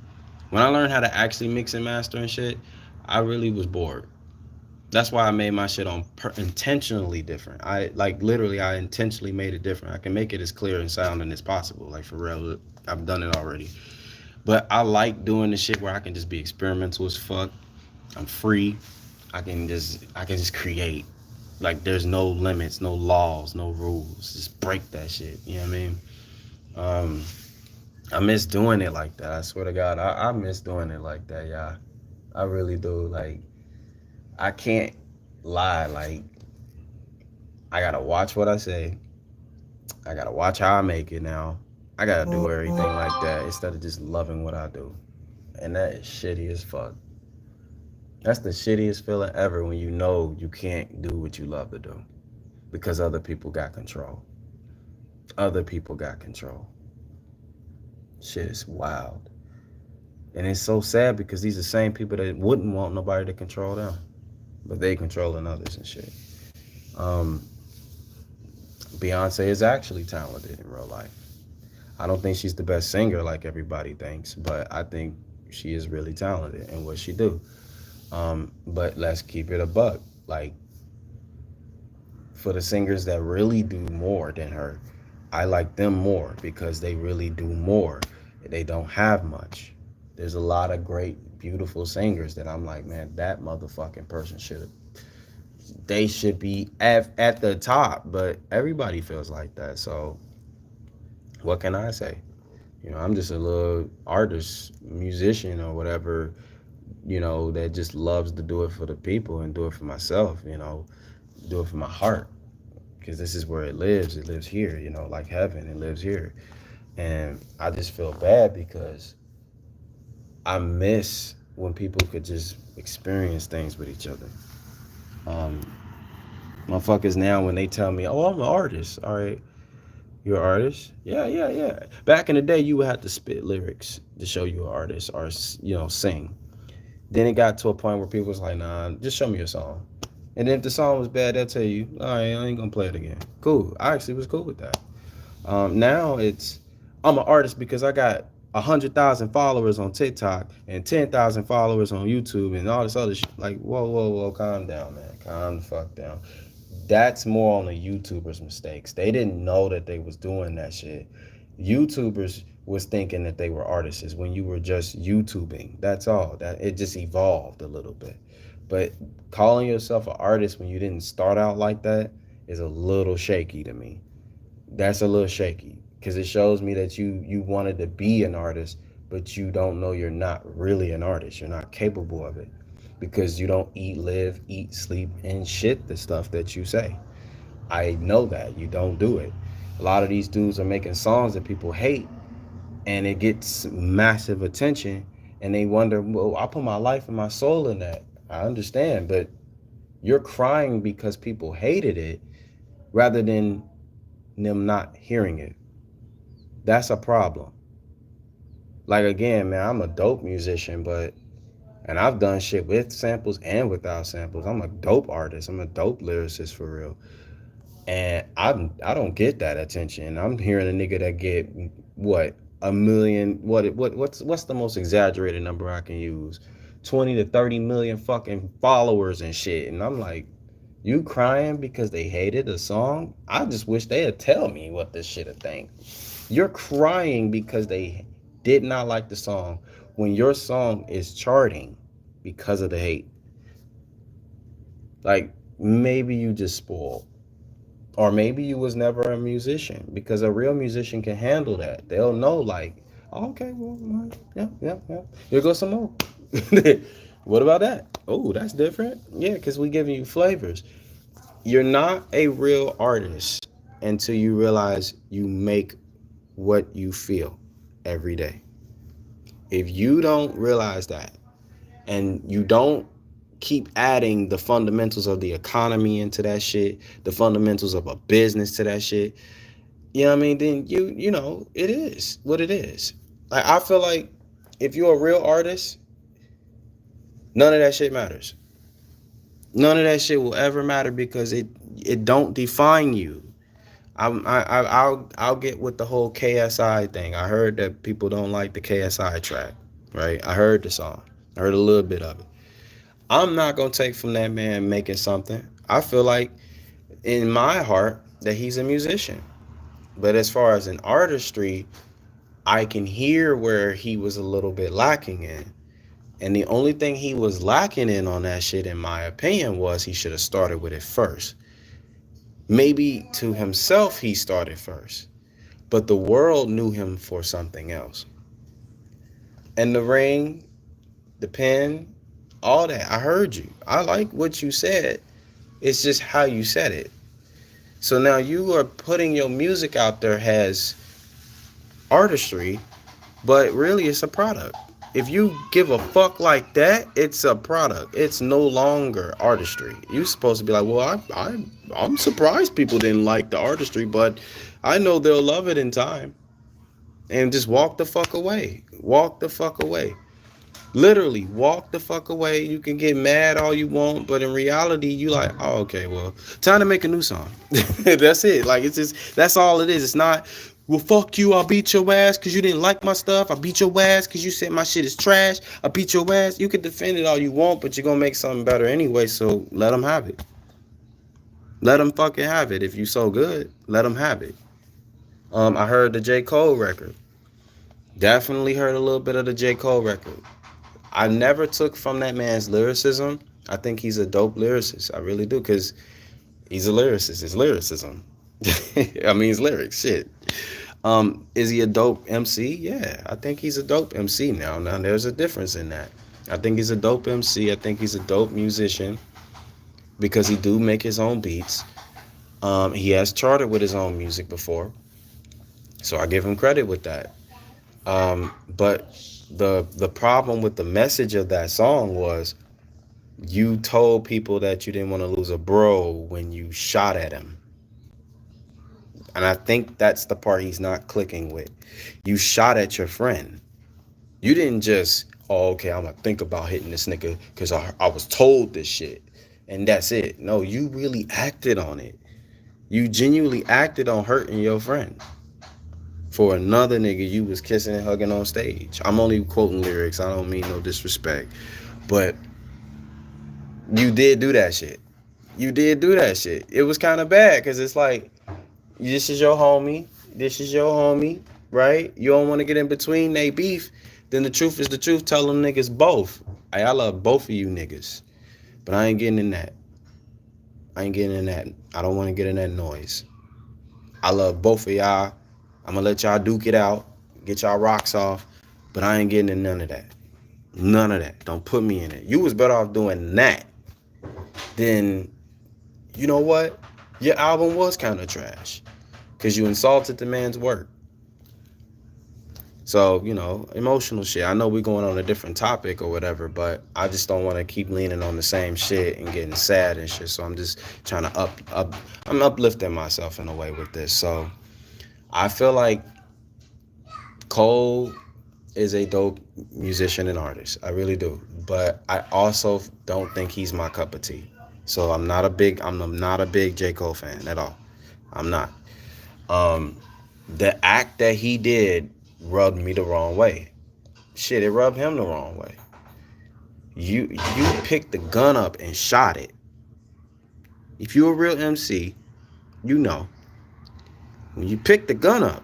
When I learned how to actually mix and master and shit, I really was bored. That's why I made my shit intentionally different. I like literally, I intentionally made it different. I can make it as clear and sounding as possible. Like for real, I've done it already. But I like doing the shit where I can just be experimental as fuck. I'm free. I can just create. Like there's no limits, no laws, no rules. Just break that shit. You know what I mean? Um, I miss doing it like that. I swear to God, I miss doing it like that. Yeah, I really do. Like I can't lie. Like I gotta watch what I say. I gotta watch how I make it now. I gotta do everything like that instead of just loving what I do. And that is shitty as fuck. That's the shittiest feeling ever when you know you can't do what you love to do because other people got control. Other people got control. Shit is wild. And it's so sad because these are the same people that wouldn't want nobody to control them, but they controlling others and shit. Um, Beyonce is actually talented in real life. I don't think she's the best singer like everybody thinks, but I think she is really talented in what she do. But let's keep it a buck. Like for the singers that really do more than her, I like them more because they really do more. They don't have much. There's a lot of great, beautiful singers that I'm like, man, that motherfucking person they should be at the top, but everybody feels like that. So what can I say? You know, I'm just a little artist, musician, or whatever, that just loves to do it for the people and do it for myself, do it for my heart. Because this is where it lives. It lives here, like heaven. It lives here. And I just feel bad because I miss when people could just experience things with each other. Um, Motherfuckers now, when they tell me, oh, I'm an artist. All right, you're an artist? Yeah, yeah, yeah. Back in the day, you would have to spit lyrics to show you an artist or, sing. Then it got to a point where people was like, nah, just show me a song. And then if the song was bad, they'll tell you, all right, I ain't gonna play it again. Cool. I actually was cool with that. Now I'm an artist because I got 100,000 followers on TikTok and 10,000 followers on YouTube and all this other shit. Like, whoa, whoa, whoa, calm down, man. Calm the fuck down. That's more on the YouTubers' mistakes. They didn't know that they was doing that shit. YouTubers was thinking that they were artists when you were just YouTubing. That's all. That it just evolved a little bit. But calling yourself an artist when you didn't start out like that is a little shaky to me. That's a little shaky because it shows me that you wanted to be an artist, but you don't know you're not really an artist. You're not capable of it because you don't eat, live, eat, sleep, and shit the stuff that you say. I know that you don't do it. A lot of these dudes are making songs that people hate, and it gets massive attention, and they wonder, well, I put my life and my soul in that. I understand, but you're crying because people hated it rather than them not hearing it. That's a problem. Like again, man, I'm a dope musician, and I've done shit with samples and without samples. I'm a dope artist. I'm a dope lyricist for real. And I don't get that attention. I'm hearing a nigga that get what, a million, what's the most exaggerated number I can use? 20 to 30 million fucking followers and shit. And I'm like, you crying because they hated a song? I just wish they'd tell me what this shit would think. You're crying because they did not like the song when your song is charting. because of the hate. Like, maybe you just spoiled. Or maybe you was never a musician, because a real musician can handle that. They'll know, like, oh, okay, well, yeah, yeah, yeah. Here goes some more. What about that? Oh, that's different. Yeah, because we giving you flavors. You're not a real artist until you realize you make what you feel every day. If you don't realize that, and you don't keep adding the fundamentals of the economy into that shit, the fundamentals of a business to that shit, you know what I mean? Then you know, it is what it is. Like, I feel like if you're a real artist, none of that shit matters. None of that shit will ever matter, because it don't define you. I'll get with the whole KSI thing. I heard that people don't like the KSI track, right? I heard the song. I heard a little bit of it. I'm not gonna take from that man making something. I feel like in my heart that he's a musician. But as far as an artistry, I can hear where he was a little bit lacking in. And the only thing he was lacking in on that shit, in my opinion, was he should have started with it first. Maybe to himself he started first, but the world knew him for something else. And the ring, the pen, all that, I heard you. I like what you said. It's just how you said it. So now you are putting your music out there as artistry, but really it's a product. If you give a fuck like that, it's a product. It's no longer artistry. You're supposed to be like, well, I'm surprised people didn't like the artistry, but I know they'll love it in time. And just walk the fuck away. Walk the fuck away. Literally, walk the fuck away. You can get mad all you want, but in reality, you like, oh, okay, well, time to make a new song. That's it. Like, it's just, that's all it is. It's not, well, fuck you, I'll beat your ass because you didn't like my stuff. I beat your ass because you said my shit is trash. I beat your ass. You can defend it all you want, but you're going to make something better anyway, so let them have it. Let them fucking have it. If you so good, let them have it. I heard the J. Cole record. Definitely heard a little bit of the J. Cole record. I never took from that man's lyricism. I think he's a dope lyricist. I really do, because he's a lyricist. It's lyricism. I mean, it's lyrics. Shit. Is he a dope MC? Yeah, I think he's a dope MC now. Now, there's a difference in that. I think he's a dope MC. I think he's a dope musician, because he do make his own beats. He has charted with his own music before, so I give him credit with that. But the problem with the message of that song was, you told people that you didn't want to lose a bro when you shot at him. And I think that's the part he's not clicking with. You shot at your friend. You didn't just, oh, okay, I'm going to think about hitting this nigga because I was told this shit. And that's it. No, you really acted on it. You genuinely acted on hurting your friend for another nigga you was kissing and hugging on stage. I'm only quoting lyrics. I don't mean no disrespect. But you did do that shit. You did do that shit. It was kind of bad, because it's like, this is your homie. This is your homie, right? You don't want to get in between they beef. Then the truth is the truth. Tell them niggas both. Hey, I love both of you niggas. But I ain't getting in that. I ain't getting in that. I don't want to get in that noise. I love both of y'all. I'm going to let y'all duke it out. Get y'all rocks off. But I ain't getting in none of that. None of that. Don't put me in it. You was better off doing that. Then, you know what? Your album was kind of trash, because you insulted the man's work. So, you know, emotional shit. I know we're going on a different topic or whatever, but I just don't want to keep leaning on the same shit and getting sad and shit. So I'm just trying to I'm uplifting myself in a way with this. So I feel like Cole is a dope musician and artist. I really do. But I also don't think he's my cup of tea. So I'm not a big J. Cole fan at all. I'm not. The act that he did rubbed me the wrong way. Shit, it rubbed him the wrong way. You picked the gun up and shot it. If you're a real MC, you know. When you pick the gun up,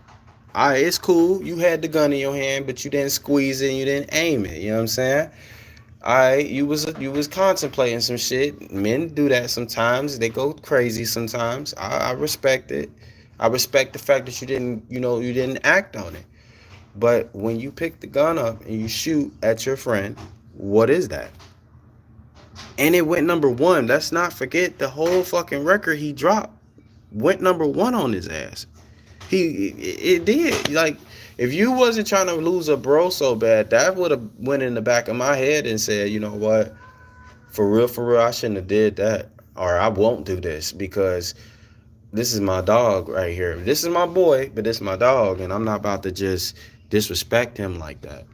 all right, it's cool. You had the gun in your hand, but you didn't squeeze it and you didn't aim it. You know what I'm saying? You was contemplating some shit. Men do that sometimes. They go crazy sometimes. I respect it. I respect the fact that you didn't act on it. But when you pick the gun up and you shoot at your friend, what is that? And it went number one. Let's not forget the whole fucking record he dropped went number one on his ass. It did. Like, if you wasn't trying to lose a bro so bad, that would have went in the back of my head and said, you know what, for real, I shouldn't have did that, or I won't do this because this is my dog right here. This is my boy, but this is my dog, and I'm not about to just disrespect him like that.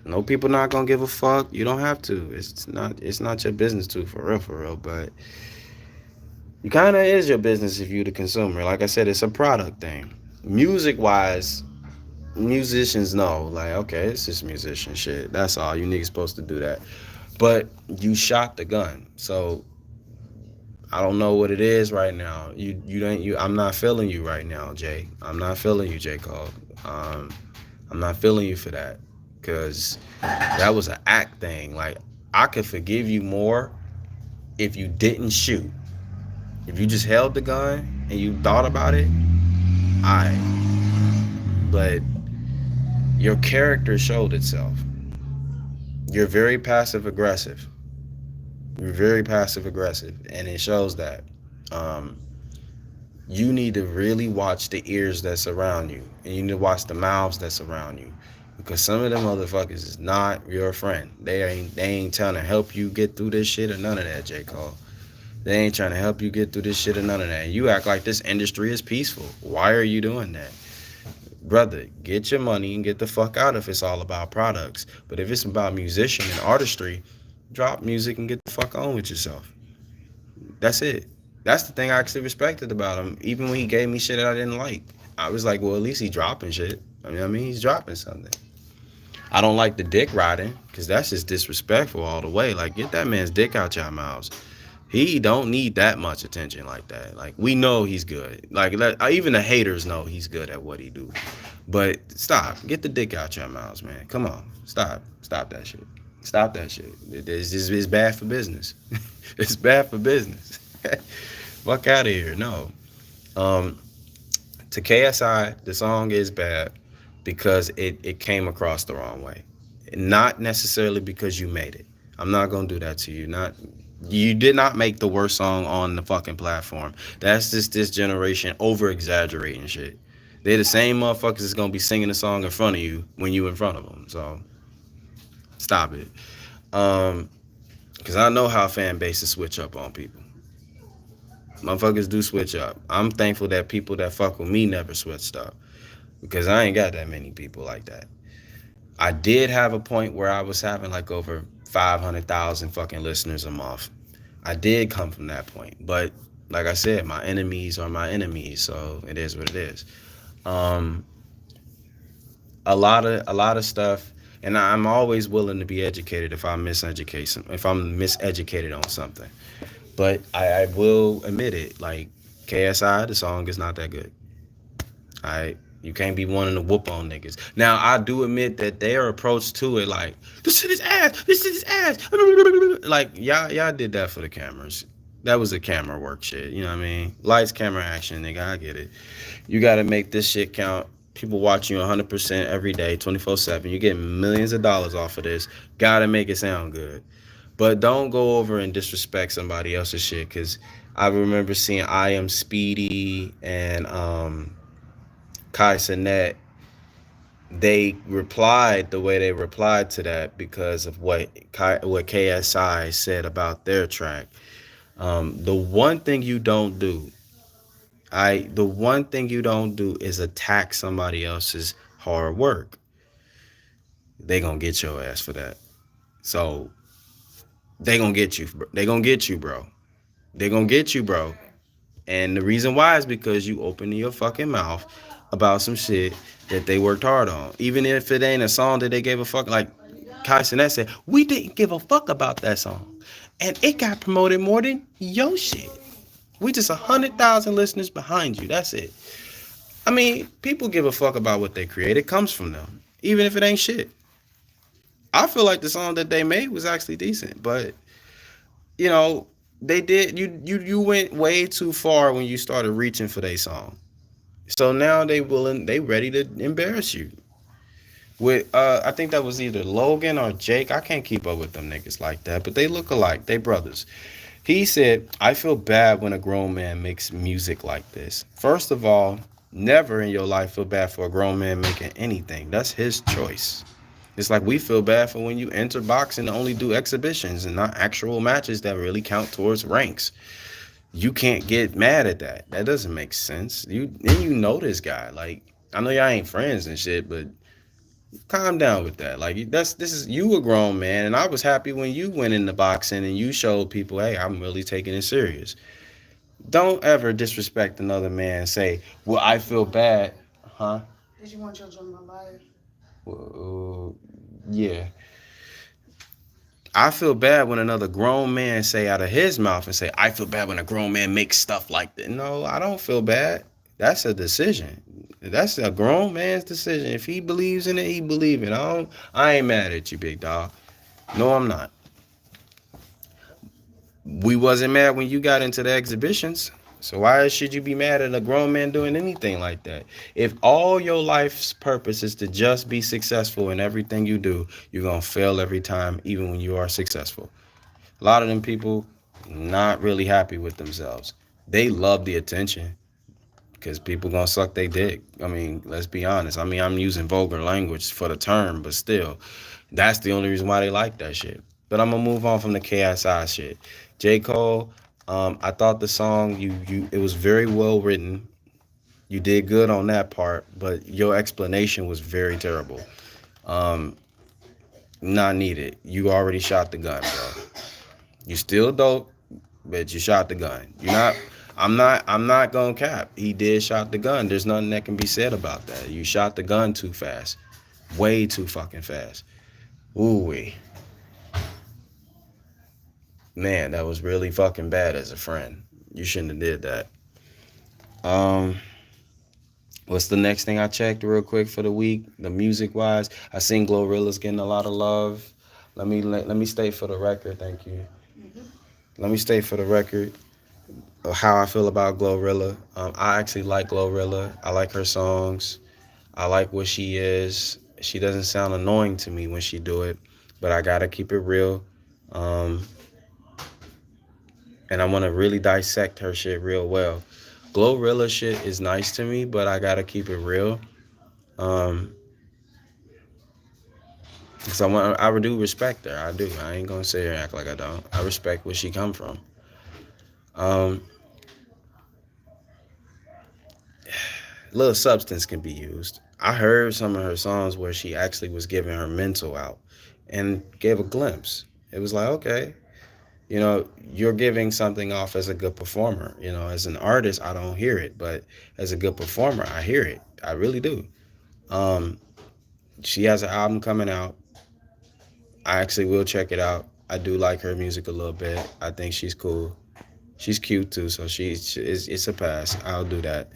No, people not gonna give a fuck. You don't have to. It's not your business to, for real, for real. But you kind of is your business if you the consumer. Like I said, it's a product thing. Music wise, musicians know, like, okay, it's just musician shit. That's all. You niggas supposed to do that. But you shot the gun. So I don't know what it is right now. I'm not feeling you right now, Jay. I'm not feeling you, J. Cole. Um, I'm not feeling you for that. Cause that was an act thing. Like, I could forgive you more if you didn't shoot. If you just held the gun and you thought about it, I. But your character showed itself. You're very passive aggressive. You're very passive aggressive, and it shows that. Um, you need to really watch the ears that surround you, and you need to watch the mouths that surround you, because some of them motherfuckers is not your friend. They ain't trying to help you get through this shit or none of that, J. Cole. They ain't trying to help you get through this shit or none of that. You act like this industry is peaceful. Why are you doing that? Brother, get your money and get the fuck out if it's all about products. But if it's about musician and artistry, drop music and get the fuck on with yourself. That's it. That's the thing I actually respected about him. Even when he gave me shit that I didn't like, I was like, well, at least he's dropping shit. I mean, he's dropping something. I don't like the dick riding, because that's just disrespectful all the way. Like, get that man's dick out your mouths. He don't need that much attention like that. Like, we know he's good. Like, even the haters know he's good at what he do. But stop. Get the dick out your mouths, man. Come on. Stop that shit. Stop that shit. It's bad for business. It's bad for business. Fuck out of here. No. Um, to KSI, the song is bad because it came across the wrong way. Not necessarily because you made it. I'm not gonna do that to you. You did not make the worst song on the fucking platform. That's just this generation over exaggerating shit. They're the same motherfuckers that's gonna be singing the song in front of you when you in front of them. So stop it. Cause I know how fan bases switch up on people. Motherfuckers do switch up. I'm thankful that people that fuck with me never switched up, because I ain't got that many people like that. I did have a point where I was having like over 500,000 fucking listeners a month. I did come from that point, but like I said, my enemies are my enemies, so it is what it is. Um, a lot of stuff, and I'm always willing to be educated if I'm miseducated on something. But I will admit it, like, KSI, the song is not that good. You can't be wanting to whoop on niggas. Now, I do admit that their approach to it, like, this shit is ass, this shit is ass. Like, y'all did that for the cameras. That was the camera work shit, you know what I mean? Lights, camera, action, nigga, I get it. You got to make this shit count. People watch you 100% every day, 24/7. You get millions of dollars off of this. Got to make it sound good. But don't go over and disrespect somebody else's shit, because I remember seeing I Am Speedy and Kai Cenat. They replied the way they replied to that because of what KSI said about their track. The one thing you don't do, the one thing you don't do is attack somebody else's hard work. They gonna get your ass for that. So they gonna get you. They gonna get you, bro. They gonna get you, bro. And the reason why is because you open your fucking mouth about some shit that they worked hard on. Even if it ain't a song that they gave a fuck, like Kai Cenat said, we didn't give a fuck about that song. And it got promoted more than your shit. We just 100,000 listeners behind you. That's it. I mean, people give a fuck about what they create. It comes from them. Even if it ain't shit. I feel like the song that they made was actually decent, but you know, they did you went way too far when you started reaching for their song. So now they ready to embarrass you. With I think that was either Logan or Jake. I can't keep up with them niggas like that, but they look alike. They brothers. He said, I feel bad when a grown man makes music like this. First of all, never in your life feel bad for a grown man making anything. That's his choice. It's like we feel bad for when you enter boxing and only do exhibitions and not actual matches that really count towards ranks. You can't get mad at that. That doesn't make sense. You know this guy. Like, I know y'all ain't friends and shit, but calm down with that. Like, this is you a grown man, and I was happy when you went into boxing and you showed people, hey, I'm really taking it serious. Don't ever disrespect another man and say, well, I feel bad. Huh? Did you want your drummer live? Well, yeah. I feel bad when another grown man say out of his mouth and say, I feel bad when a grown man makes stuff like that. No, I don't feel bad. That's a decision. That's a grown man's decision. If he believes in it, he believes in it. I ain't mad at you, big dog. No, I'm not. We wasn't mad when you got into the exhibitions. So why should you be mad at a grown man doing anything like that? If all your life's purpose is to just be successful in everything you do, you're going to fail every time, even when you are successful. A lot of them people not really happy with themselves. They love the attention because people gonna suck their dick. I mean, let's be honest. I mean, I'm using vulgar language for the term, but still, that's the only reason why they like that shit. But I'm gonna move on from the KSI shit. J. Cole, I thought the song you it was very well written. You did good on that part, but your explanation was very terrible. Um, Not needed. You already shot the gun, bro. You still dope, but you shot the gun. You're not. I'm not gonna cap. He did shot the gun. There's nothing that can be said about that. You shot the gun too fast, way too fucking fast. Ooh wee, man, that was really fucking bad as a friend. You shouldn't have did that. Um, what's the next thing I checked real quick for the week? The music wise, I seen Glorilla's getting a lot of love. Let me state for the record. Thank you. Let me state for the record how I feel about Glorilla. I actually like Glorilla. I like her songs. I like what she is. She doesn't sound annoying to me when she do it, but I gotta keep it real. Um, and I want to really dissect her shit real well. Glorilla shit is nice to me, but I gotta keep it real. Um, Cause I do respect her. I do. I ain't gonna sit here and act like I don't. I respect where she come from. Um, Little substance can be used. I heard some of her songs where she actually was giving her mental out and gave a glimpse. It was like, okay, you're giving something off as a good performer. As an artist, I don't hear it, but as a good performer, I hear it. I really do. Um, she has an album coming out. I actually will check it out. I do like her music a little bit. I think she's cool. She's cute too, so it's a pass. I'll do that.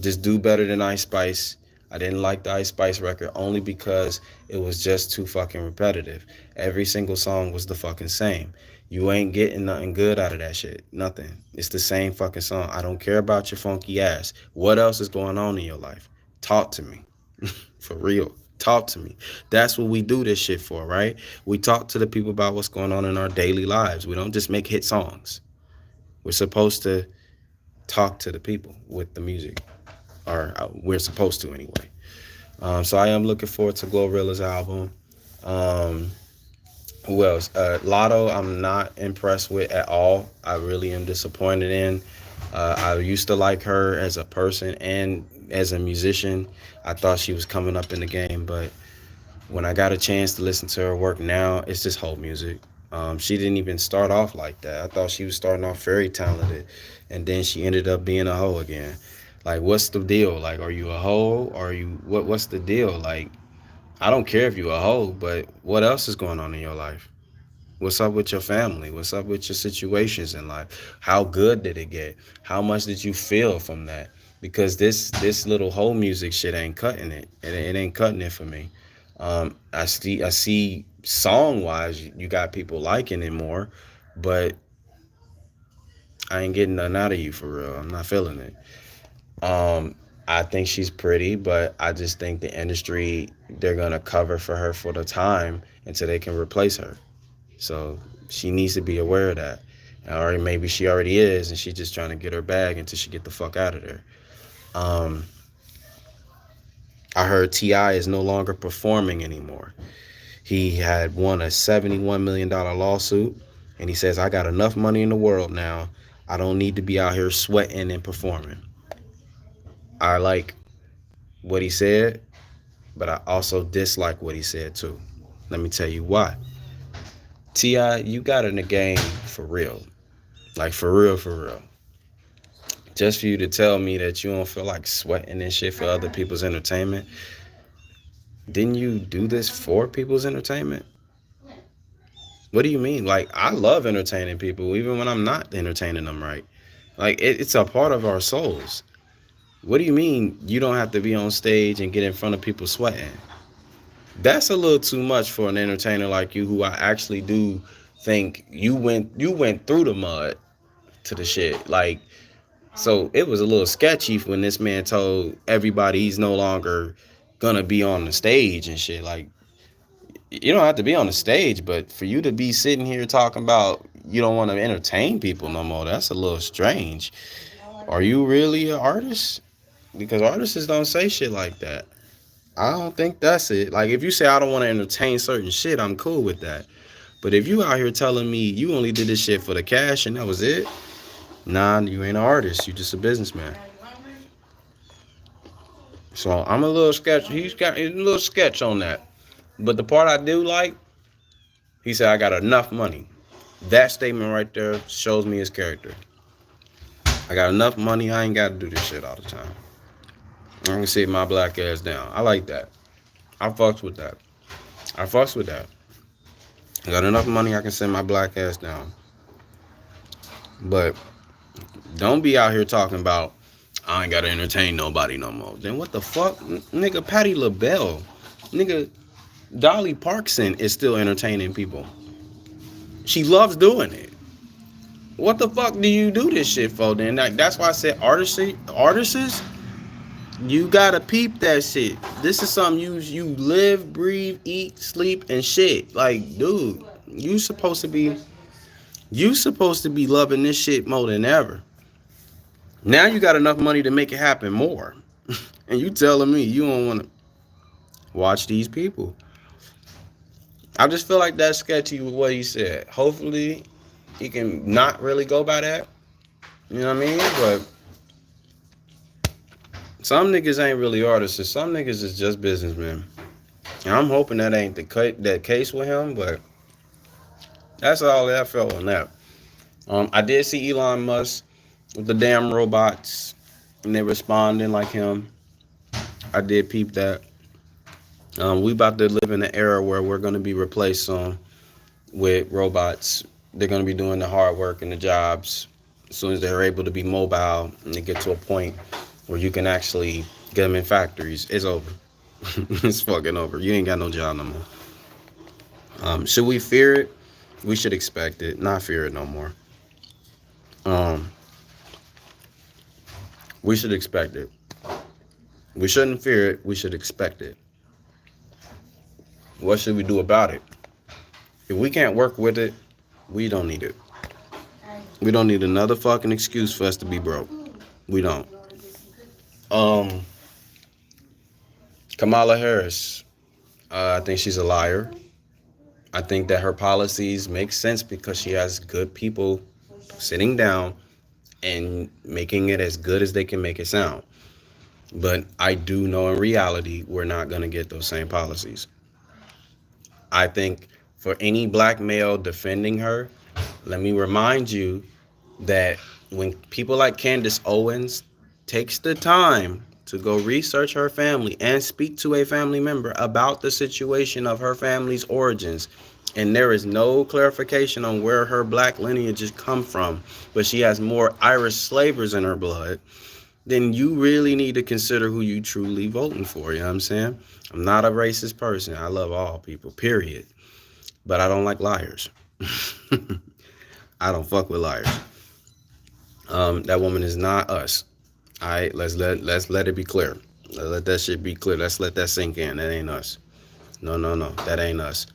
Just do better than Ice Spice. I didn't like the Ice Spice record only because it was just too fucking repetitive. Every single song was the fucking same. You ain't getting nothing good out of that shit. Nothing. It's the same fucking song. I don't care about your funky ass. What else is going on in your life? Talk to me. For real. Talk to me. That's what we do this shit for, right? We talk to the people about what's going on in our daily lives. We don't just make hit songs. We're supposed to talk to the people with the music, or we're supposed to anyway. So I am looking forward to Glorilla's album. Um, who else? Lotto, I'm not impressed with at all. I really am disappointed in. I used to like her as a person and as a musician. I thought she was coming up in the game, but when I got a chance to listen to her work now, it's just whole music. She didn't even start off like that. I thought she was starting off very talented, and then she ended up being a hoe again. Like, what's the deal? Like, are you a hoe? Or are you what? What's the deal? Like, I don't care if you're a hoe, but what else is going on in your life? What's up with your family? What's up with your situations in life? How good did it get? How much did you feel from that? Because this little whole music shit ain't cutting it. It ain't cutting it for me. I see song wise, you got people liking it more, but I ain't getting nothing out of you for real. I'm not feeling it. Um, I think she's pretty, but I just think the industry, they're gonna cover for her for the time until they can replace her. So she needs to be aware of that. Or maybe she already is, and she's just trying to get her bag until she get the fuck out of there. Um, I heard Ti is no longer performing anymore. He had won a $71 million lawsuit, and he says, "I got enough money in the world now. I don't need to be out here sweating and performing." I like what he said, but I also dislike what he said too. Let me tell you why. Ti, you got in the game for real, like for real, for real. Just for you to tell me that you don't feel like sweating and shit for other people's entertainment, didn't you do this for people's entertainment? What do you mean? Like, I love entertaining people, even when I'm not entertaining them right. Like, it's a part of our souls. What do you mean you don't have to be on stage and get in front of people sweating? That's a little too much for an entertainer like you, who I actually do think you went through the mud to the shit. Like, so it was a little sketchy when this man told everybody he's no longer gonna be on the stage and shit. Like, you don't have to be on the stage, but for you to be sitting here talking about you don't want to entertain people no more, that's a little strange. Are you really an artist? Because artists don't say shit like that. I don't think that's it. Like, if you say I don't want to entertain certain shit, I'm cool with that. But if you out here telling me you only did this shit for the cash and that was it, nah, you ain't an artist. You just a businessman. So I'm a little sketch. He's got a little sketch on that. But the part I do like, he said I got enough money. That statement right there shows me his character. I got enough money. I ain't got to do this shit all the time. I can sit my black ass down. I like that. I fucks with that. I fucks with that. I got enough money. I can sit my black ass down. But don't be out here talking about I ain't gotta entertain nobody no more. Then what the fuck, nigga? Patti LaBelle, nigga. Dolly Parton is still entertaining people. She loves doing it. What the fuck do you do this shit for? Then that's why I said artists. You gotta peep that shit. This is something you live, breathe, eat, sleep, and shit. Like, dude, you supposed to be loving this shit more than ever. Now you got enough money to make it happen more. And you telling me you don't want to watch these people. I just feel like that's sketchy with what he said. Hopefully he can not really go by that. You know what I mean? But some niggas ain't really artists. Some niggas is just businessmen. And I'm hoping that ain't that case with him, but that's all that I felt on that. I did see Elon Musk with the damn robots, and they responding like him. I did peep that. We about to live in an era where we're going to be replaced soon with robots. They're going to be doing the hard work and the jobs as soon as they're able to be mobile and they get to a point where you can actually get them in factories. It's over. It's fucking over. You ain't got no job no more. Should we fear it? We should expect it, not fear it no more. Um, we should expect it. We shouldn't fear it. We should expect it. What should we do about it? If we can't work with it, we don't need it. We don't need another fucking excuse for us to be broke. We don't. Um, Kamala Harris, I think she's a liar. I think that her policies make sense because she has good people sitting down and making it as good as they can make it sound. But I do know in reality, we're not going to get those same policies. I think for any black male defending her, let me remind you that when people like Candace Owens takes the time to go research her family and speak to a family member about the situation of her family's origins, and there is no clarification on where her black lineages come from, but she has more Irish slavers in her blood, then you really need to consider who you truly voting for. You know what I'm saying? I'm not a racist person. I love all people, period. But I don't like liars. I don't fuck with liars. That woman is not us. All right, let's let it be clear. Let that shit be clear. Let's let that sink in. That ain't us. No, no, no. That ain't us.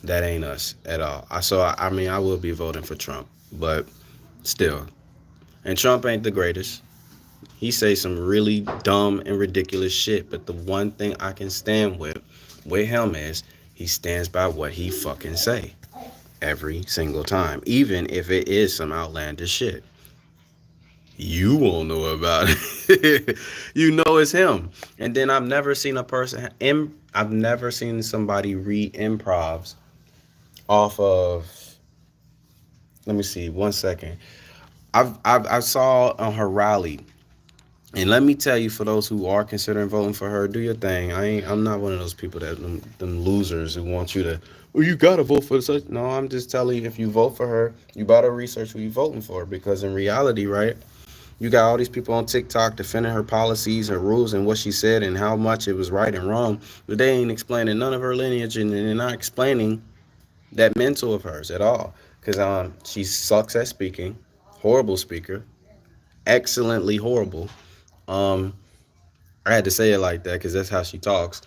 That ain't us at all. I mean, I will be voting for Trump, but still. And Trump ain't the greatest. He say some really dumb and ridiculous shit. But the one thing I can stand with him is he stands by what he fucking say every single time, even if it is some outlandish shit. You won't know about it. You know it's him. And then I've never seen somebody read improvs off of. Let me see. 1 second. I saw on her rally. And let me tell you, for those who are considering voting for her, do your thing. I'm not one of those people that them losers who want you to. Well, you gotta vote for such. No, I'm just telling you, if you vote for her, you better research who you voting for, because in reality, right? You got all these people on TikTok defending her policies, her rules, and what she said, and how much it was right and wrong. But they ain't explaining none of her lineage, and they're not explaining that mental of hers at all. Because she sucks at speaking, horrible speaker, excellently horrible. Um, I had to say it like that because that's how she talks.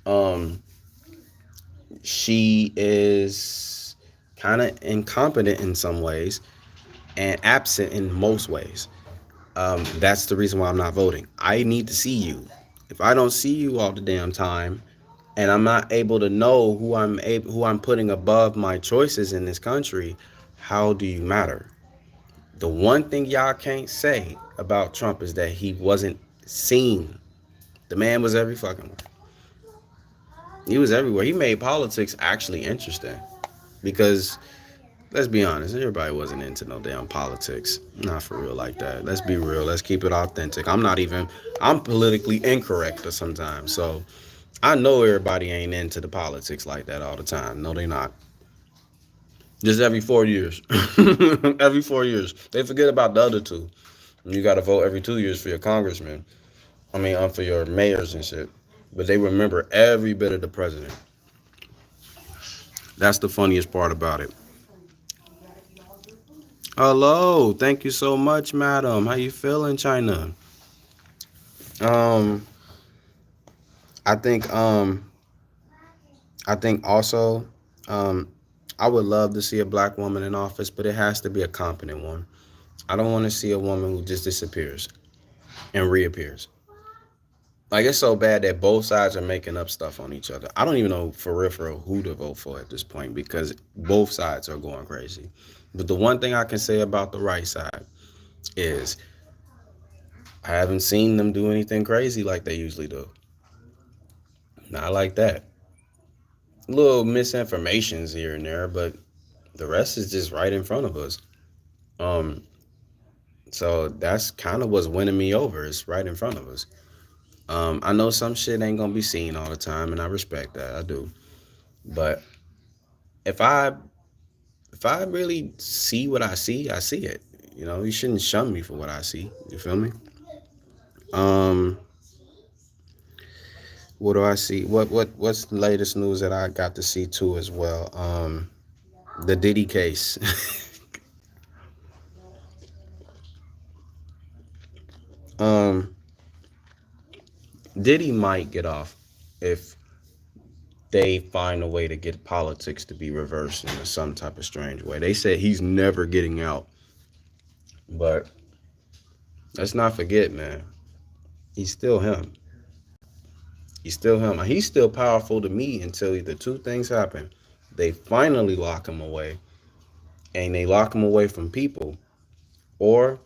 Um, she is kind of incompetent in some ways and absent in most ways. That's the reason why I'm not voting. I need to see you. If I don't see you all the damn time, and I'm not able to know who I'm putting above my choices in this country, how do you matter? The one thing y'all can't say about Trump is that he wasn't seen. The man was every fucking where. He was everywhere. He made politics actually interesting because let's be honest, everybody wasn't into no damn politics. Not for real like that. Let's be real. Let's keep it authentic. I'm politically incorrect sometimes. So I know everybody ain't into the politics like that all the time. No, they not. Just every 4 years. Every 4 years. They forget about the other two. You got to vote every 2 years for your congressman. I mean, for your mayors and shit. But they remember every bit of the president. That's the funniest part about it. Hello, thank you so much, madam. How you feeling, China? Um, I think I think also um, I would love to see a black woman in office, but it has to be a competent one. I don't want to see a woman who just disappears and reappears. Like, it's so bad that both sides are making up stuff on each other. I don't even know for real who to vote for at this point because both sides are going crazy. But the one thing I can say about the right side is I haven't seen them do anything crazy like they usually do. Not like that. Little misinformations here and there, but the rest is just right in front of us. Um, so that's kind of what's winning me over. It's right in front of us. I know some shit ain't gonna be seen all the time, and I respect that. I do. But if I if I really see what I see it. You know, you shouldn't shun me for what I see. You feel me? Um, what do I see? What's the latest news that I got to see too as well? The Diddy case. um, Diddy might get off if they find a way to get politics to be reversed in some type of strange way. They said he's never getting out, but let's not forget, man. He's still him. He's still him. He's still powerful to me until the two things happen. They finally lock him away, and they lock him away from people, or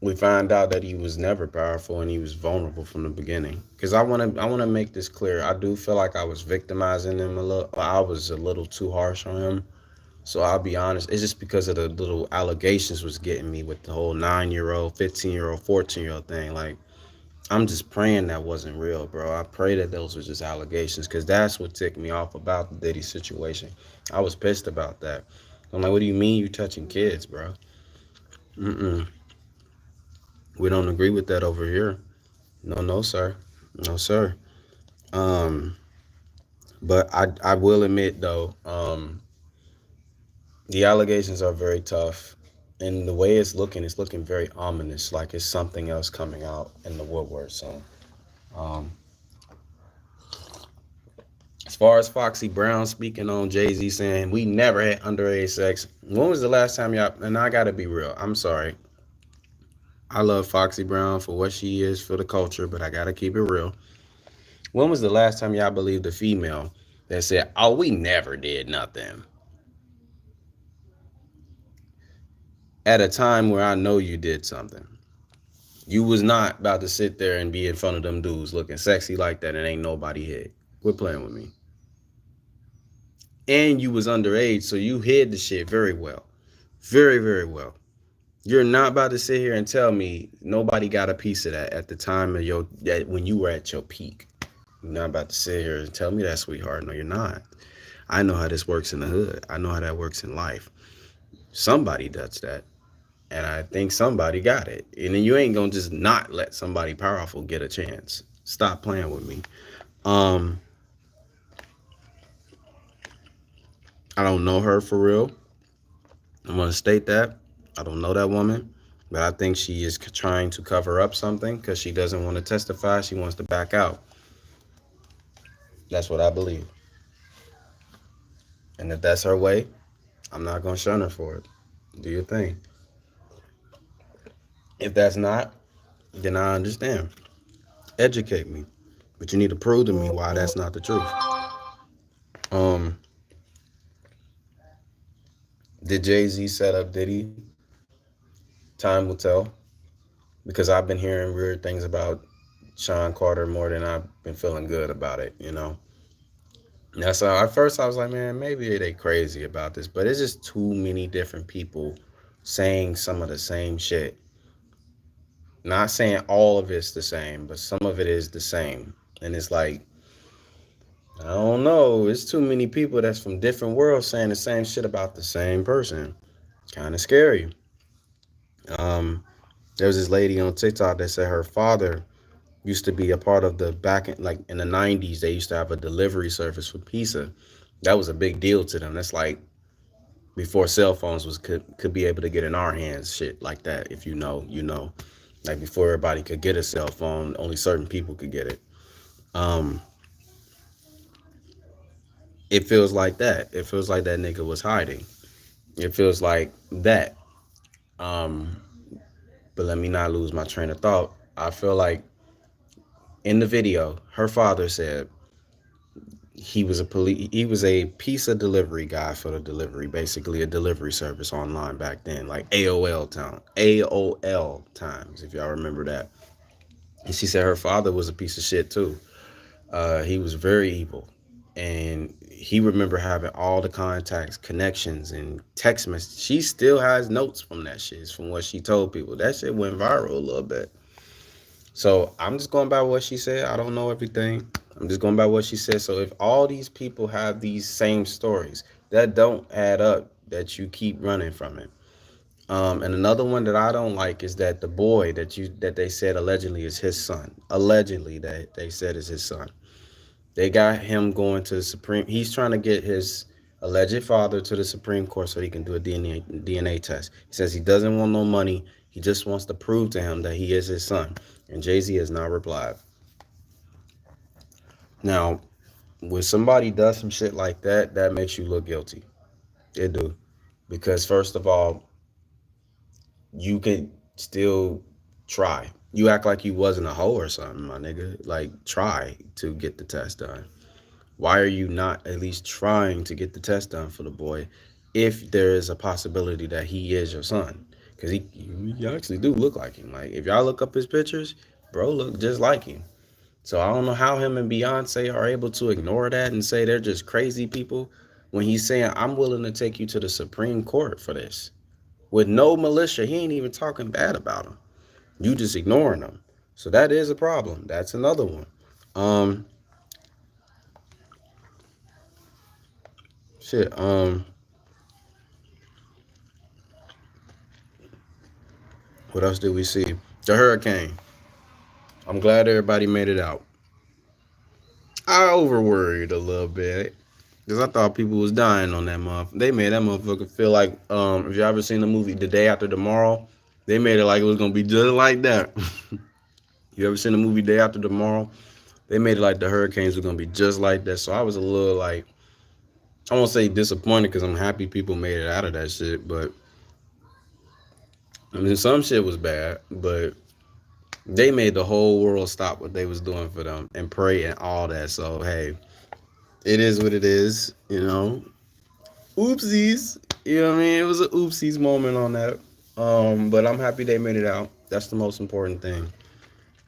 we find out that he was never powerful and he was vulnerable from the beginning. Because I want to make this clear. I do feel like I was victimizing him a little. I was a little too harsh on him. So I'll be honest. It's just because of the little allegations was getting me with the whole 9-year old, 15-year old, 14-year old thing. Like, I'm just praying that wasn't real, bro. I pray that those were just allegations, because that's what ticked me off about the Diddy situation. I was pissed about that. I'm like, what do you mean you touching kids, bro? Mm-mm. We don't agree with that over here. No, no, sir. No, sir. Um, but I will admit though, the allegations are very tough, and the way it's looking very ominous, like it's something else coming out in the woodwork. So, um, as far as Foxy Brown speaking on Jay-Z saying we never had underage sex, when was the last time y'all? And I gotta be real. I'm sorry. I love Foxy Brown for what she is for the culture, but I gotta keep it real. When was the last time y'all believed a female that said, "Oh, we never did nothing," at a time where I know you did something? You was not about to sit there and be in front of them dudes looking sexy like that and ain't nobody hit. Quit playing with me. And you was underage, so you hid the shit very well. Very, very well. You're not about to sit here and tell me nobody got a piece of that at the time of your that when you were at your peak. You're not about to sit here and tell me that, sweetheart. No, you're not. I know how this works in the hood. I know how that works in life. Somebody does that. And I think somebody got it. And then you ain't gonna just not let somebody powerful get a chance. Stop playing with me. Um, I don't know her for real. I'm gonna state that. I don't know that woman, but I think she is trying to cover up something because she doesn't want to testify. She wants to back out. That's what I believe. And if that's her way, I'm not gonna shun her for it. Do your thing. If that's not, then I understand. Educate me. But you need to prove to me why that's not the truth. Um, did Jay-Z set up Diddy? Time will tell. Because I've been hearing weird things about Sean Carter more than I've been feeling good about it, you know. That's how at first I was like, man, maybe they crazy about this, but it's just too many different people saying some of the same shit. Not saying all of it's the same, but some of it is the same. And it's like, I don't know, it's too many people that's from different worlds saying the same shit about the same person. Kind of scary. Um, there was this lady on TikTok that said her father used to be a part of the back in, like in the 90s. They used to have a delivery service for pizza. That was a big deal to them. That's like before cell phones was could be able to get in our hands, shit like that. If you know, you know, like before everybody could get a cell phone, only certain people could get it. Um, it feels like that. It feels like that nigga was hiding. It feels like that. Um, but let me not lose my train of thought. I feel like in the video, her father said he was a pizza delivery guy for the delivery, basically a delivery service online back then, like AOL times, if y'all remember that. And she said her father was a piece of shit too. He was very evil, and he remember having all the contacts, connections, and text messages. She still has notes from that shit, from what she told people. That shit went viral a little bit. So I'm just going by what she said. I don't know everything. I'm just going by what she said. So if all these people have these same stories, that don't add up. That you keep running from it. And another one that I don't like is that the boy that they said allegedly is his son. Allegedly that they said is his son. They got him going to the Supreme. He's trying to get his alleged father to the Supreme Court so he can do a DNA test. He says he doesn't want no money. He just wants to prove to him that he is his son. And Jay-Z has not replied. Now, when somebody does some shit like that, that makes you look guilty. It do. Because first of all, you can still try. You act like you wasn't a hoe or something, my nigga. Like, try to get the test done. Why are you not at least trying to get the test done for the boy if there is a possibility that he is your son? Because he actually do look like him. Like, if y'all look up his pictures, bro look just like him. So I don't know how him and Beyonce are able to ignore that and say they're just crazy people when he's saying, I'm willing to take you to the Supreme Court for this. With no militia, he ain't even talking bad about him. You just ignoring him. So that is a problem. That's another one. Um, shit. What else did we see? The hurricane. I'm glad everybody made it out. I over worried a little bit because I thought people was dying on that month. They made that motherfucker feel like if you ever seen the movie The Day After Tomorrow, they made it like it was gonna be just like that. You ever seen the movie Day After Tomorrow? They made it like the hurricanes were gonna be just like that. So I was a little like I won't say disappointed because I'm happy people made it out of that shit, but I mean some shit was bad, but they made the whole world stop what they was doing for them and pray and all that. So hey, it is what it is, you know. Oopsies. You know what I mean? It was an oopsies moment on that. But I'm happy they made it out. That's the most important thing.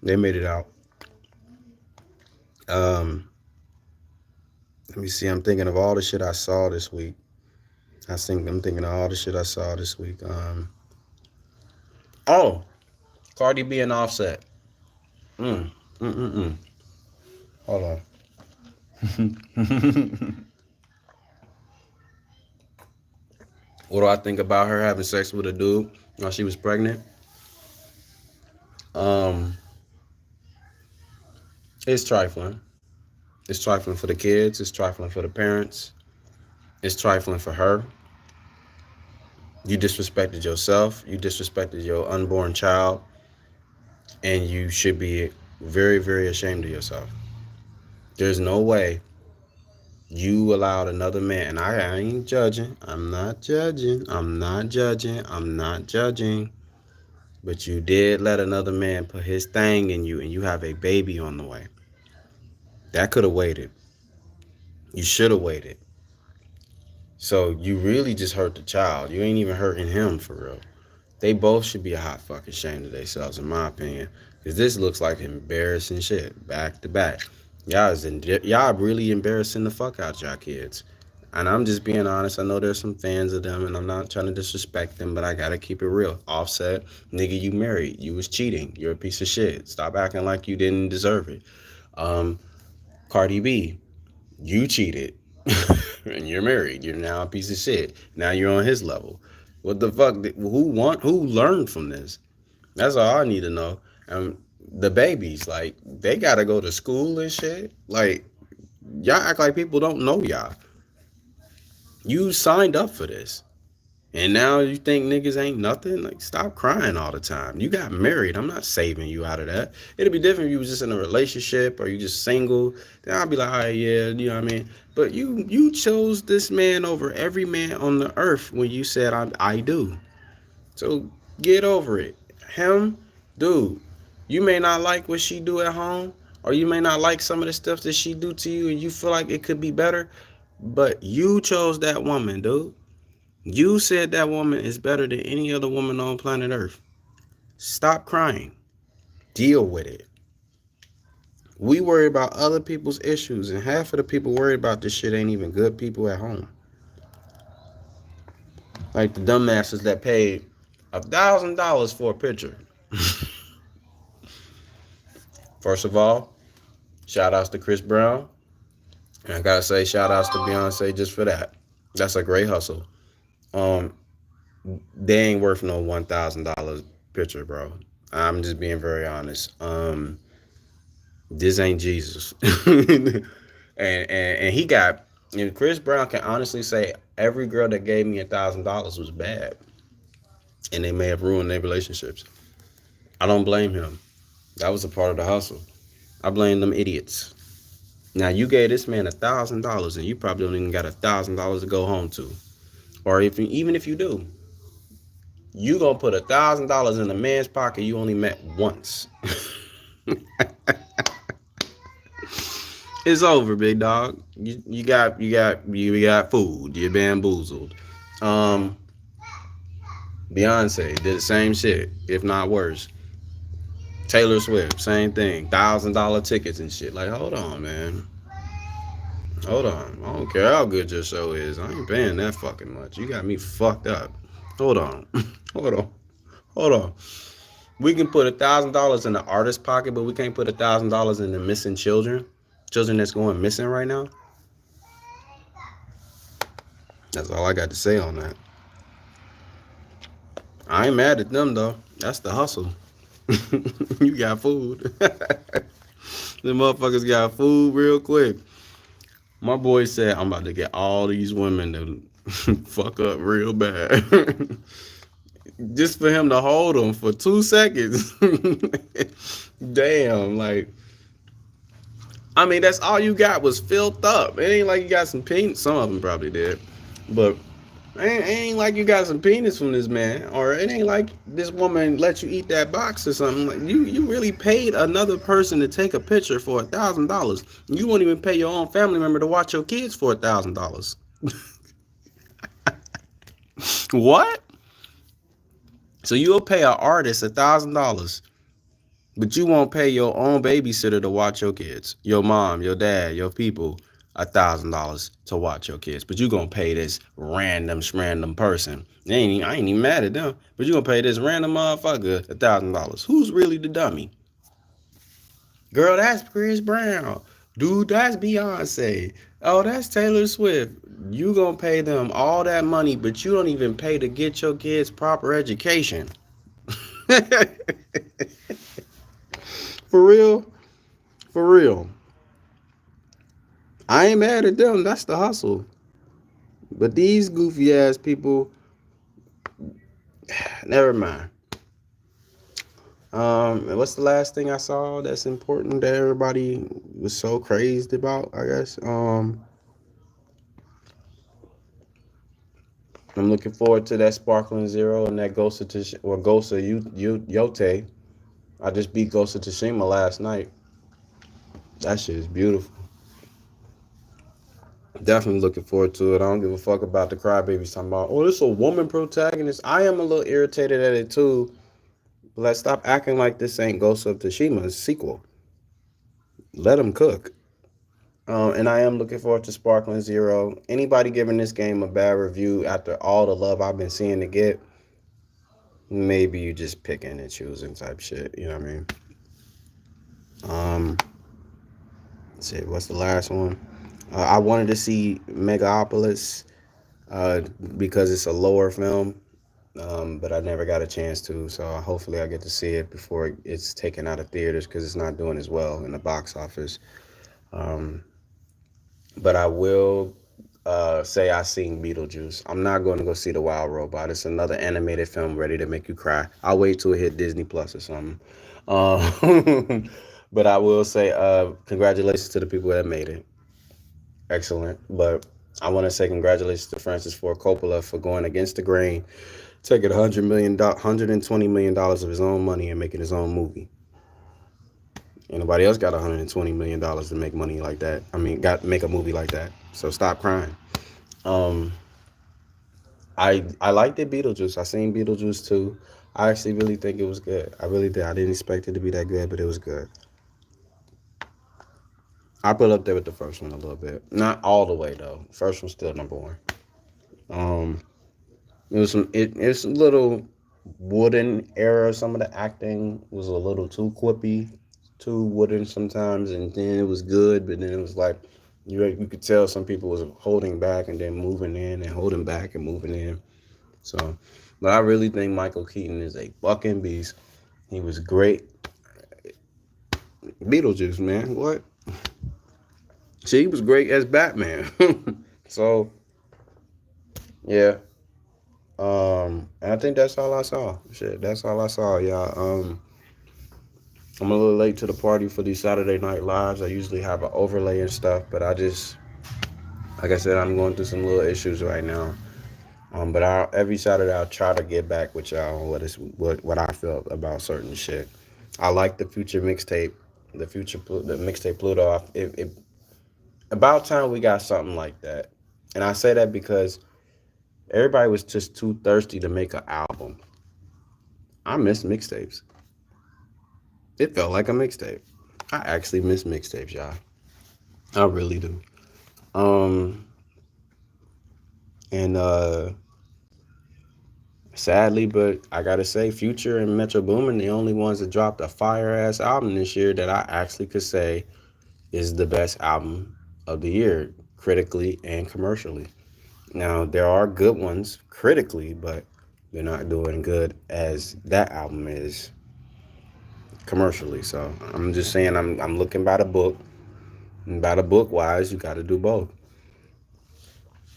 They made it out. Um, Let me see. I'm thinking of all the shit I saw this week. I'm thinking of all the shit I saw this week. Oh, Cardi B and Offset. Mm, mm, mm, mm. Hold on. What do I think about her having sex with a dude while she was pregnant? Um, it's trifling. It's trifling for the kids. It's trifling for the parents. It's trifling for her. You disrespected yourself. You disrespected your unborn child. And you should be very, very ashamed of yourself. There's no way you allowed another man, and I ain't judging. I'm not judging. I'm not judging. I'm not judging. But you did let another man put his thing in you, and you have a baby on the way. That could have waited. You should have waited. So you really just hurt the child. You ain't even hurting him for real. They both should be a hot fucking shame to themselves, in my opinion. Because this looks like embarrassing shit, back to back. Y'all really embarrassing the fuck out y'all kids. And I'm just being honest. I know there's some fans of them, and I'm not trying to disrespect them, but I gotta keep it real. Offset, nigga, you married. You was cheating. You're a piece of shit. Stop acting like you didn't deserve it. Um, Cardi B, you cheated. And you're married. You're now a piece of shit. Now you're on his level. What the fuck? Who learned from this? That's all I need to know. The babies, like, they gotta go to school and shit. Like, y'all act like people don't know y'all. You signed up for this. And now you think niggas ain't nothing? Like, stop crying all the time. You got married. I'm not saving you out of that. It'd be different if you was just in a relationship or you just single. Then I'd be like, all right, yeah, you know what I mean? But you chose this man over every man on the earth when you said I do. So get over it. Him, dude, you may not like what she do at home, or you may not like some of the stuff that she do to you and you feel like it could be better, but you chose that woman, dude. You said that woman is better than any other woman on planet Earth. Stop crying. Deal with it. We worry about other people's issues, and half of the people worried about this shit ain't even good people at home. Like the dumbasses that paid $1,000 for a picture. First of all, shout outs to Chris Brown. And I gotta say shout outs to Beyonce just for that. That's a great hustle. Um, they ain't worth no $1,000 picture, bro. I'm just being very honest. This ain't Jesus. and he got, and Chris Brown can honestly say every girl that gave me $1,000 was bad. And they may have ruined their relationships. I don't blame him. That was a part of the hustle. I blame them idiots. Now you gave this man $1,000 and you probably don't even got $1,000 to go home to. Or even if you do, you gonna put $1,000 in a man's pocket you only met once. It's over, big dog. You got food. You're bamboozled. Beyonce did the same shit, if not worse. Taylor Swift, same thing. $1,000 tickets and shit. Like, hold on, man. Hold on. I don't care how good your show is. I ain't paying that fucking much. You got me fucked up. Hold on. Hold on. Hold on. We can put $1,000 in the artist's pocket, but we can't put $1,000 in the missing children. Children that's going missing right now. That's all I got to say on that. I ain't mad at them though. That's the hustle. You got food. The motherfuckers got food real quick. My boy said, I'm about to get all these women to fuck up real bad. Just for him to hold them for 2 seconds. Damn, like, I mean, that's all you got was filled up. It ain't like you got some penis. Some of them probably did. But it ain't like you got some penis from this man. Or it ain't like this woman let you eat that box or something. Like you really paid another person to take a picture for $1,000. You won't even pay your own family member to watch your kids for $1,000. What? So you'll pay an artist $1,000, but you won't pay your own babysitter to watch your kids, your mom, your dad, your people, $1,000 to watch your kids. But you gonna pay this random person. I ain't even mad at them. But you gonna pay this random motherfucker $1,000. Who's really the dummy? Girl, that's Chris Brown. Dude, that's Beyonce. Oh, that's Taylor Swift. You gonna pay them all that money, but you don't even pay to get your kids proper education. For real? For real. I ain't mad at them. That's the hustle. But these goofy ass people, never mind. What's the last thing I saw that's important that everybody was so crazed about? I guess. I'm looking forward to that Sparkling Zero and that Ghost of Yote. I just beat Ghost of Tsushima last night. That shit is beautiful. Definitely looking forward to it. I don't give a fuck about the crybabies talking about, oh, this a woman protagonist. I am a little irritated at it too. But let's stop acting like this ain't Ghost of Tsushima's sequel. Let them cook. And I am looking forward to Sparkling Zero. Anybody giving this game a bad review after all the love I've been seeing it get, maybe you just picking and choosing type shit. You know what I mean? Let's see, what's the last one? I wanted to see Megapolis because it's a lower film, but I never got a chance to. So hopefully I get to see it before it's taken out of theaters because it's not doing as well in the box office. But I will say I seen Beetlejuice. I'm not going to go see The Wild Robot. It's another animated film ready to make you cry. I'll wait till it hit Disney Plus or something. But I will say congratulations to the people that made it. Excellent. But I want to say congratulations to Francis Ford Coppola for going against the grain, taking $120 million of his own money and making his own movie. Anybody else got $120 million to make money like that? I mean, got make a movie like that. So stop crying. Um, I liked it, Beetlejuice. I seen Beetlejuice too. I actually really think it was good. I really did. I didn't expect it to be that good, but it was good. I put it up there with the first one a little bit. Not all the way though. First one's still number one. Um, it's a little wooden era. Some of the acting was a little too quippy, too wooden sometimes, and then it was good, but then it was like you could tell some people was holding back and then moving in and holding back and moving in. So, but I really think Michael Keaton is a fucking beast. He was great. Beetlejuice, man. What? See, he was great as Batman. So, yeah. And I think that's all I saw. Shit, that's all I saw, y'all. I'm a little late to the party for these Saturday Night Lives. I usually have an overlay and stuff, but I just, like I said, I'm going through some little issues right now. But every Saturday I'll try to get back with y'all on what I felt about certain shit. I like the Future mixtape, the mixtape Pluto. About time we got something like that, and I say that because everybody was just too thirsty to make an album. I miss mixtapes. It felt like a mixtape. I actually miss mixtapes, y'all. I really do. Um, and sadly, but I gotta say, Future and Metro Boomin the only ones that dropped a fire ass album this year that I actually could say is the best album of the year, critically and commercially. Now there are good ones critically, but they're not doing good as that album is. commercially. So I'm just saying I'm looking by the book. And by the book wise, you got to do both.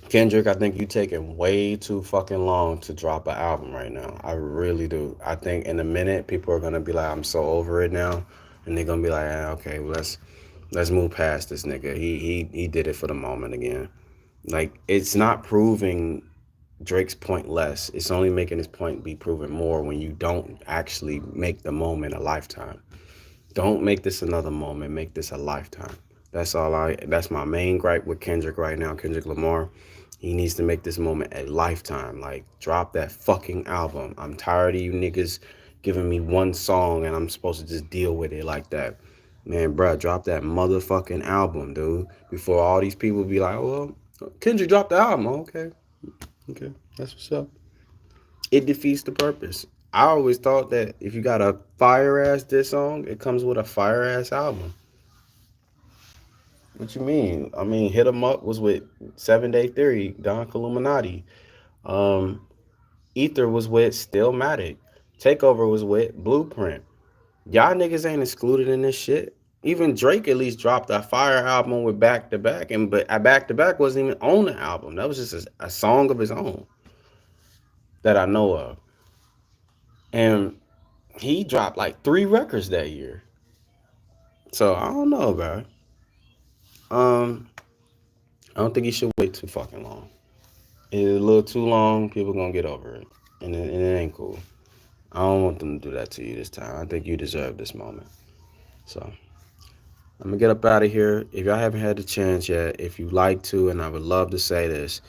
Kendrick, I think you taking way too fucking long to drop an album right now. I really do. I think in a minute people are gonna be like, I'm so over it now, and they're gonna be like, okay, well, let's move past this nigga. He did it for the moment again. Like it's not proving Drake's point less. It's only making his point be proven more when you don't actually make the moment a lifetime. Don't make this another moment. Make this a lifetime. That's my main gripe with Kendrick right now. Kendrick Lamar. He needs to make this moment a lifetime. Like, drop that fucking album. I'm tired of you niggas giving me one song and I'm supposed to just deal with it like that. Man, bruh, drop that motherfucking album, dude. Before all these people be like, oh, well, Kendrick dropped the album. Okay. Okay. That's what's up. It defeats the purpose. I always thought that if you got a fire ass diss song, it comes with a fire ass album. What you mean? I mean, Hit 'em Up was with 7 Day Theory, Don Illuminati. Um, Ether was with Stillmatic. Takeover was with Blueprint. Y'all niggas ain't excluded in this shit. Even Drake at least dropped a fire album with Back to Back, and but Back to Back wasn't even on the album. That was just a song of his own that I know of. And he dropped like 3 records that year. So I don't know, bro. Um, I don't think he should wait too fucking long. It's a little too long. People gonna get over it, and it ain't cool. I don't want them to do that to you this time. I think you deserve this moment. So I'm gonna get up out of here. If y'all haven't had the chance yet, if you like to, and I would love to say this,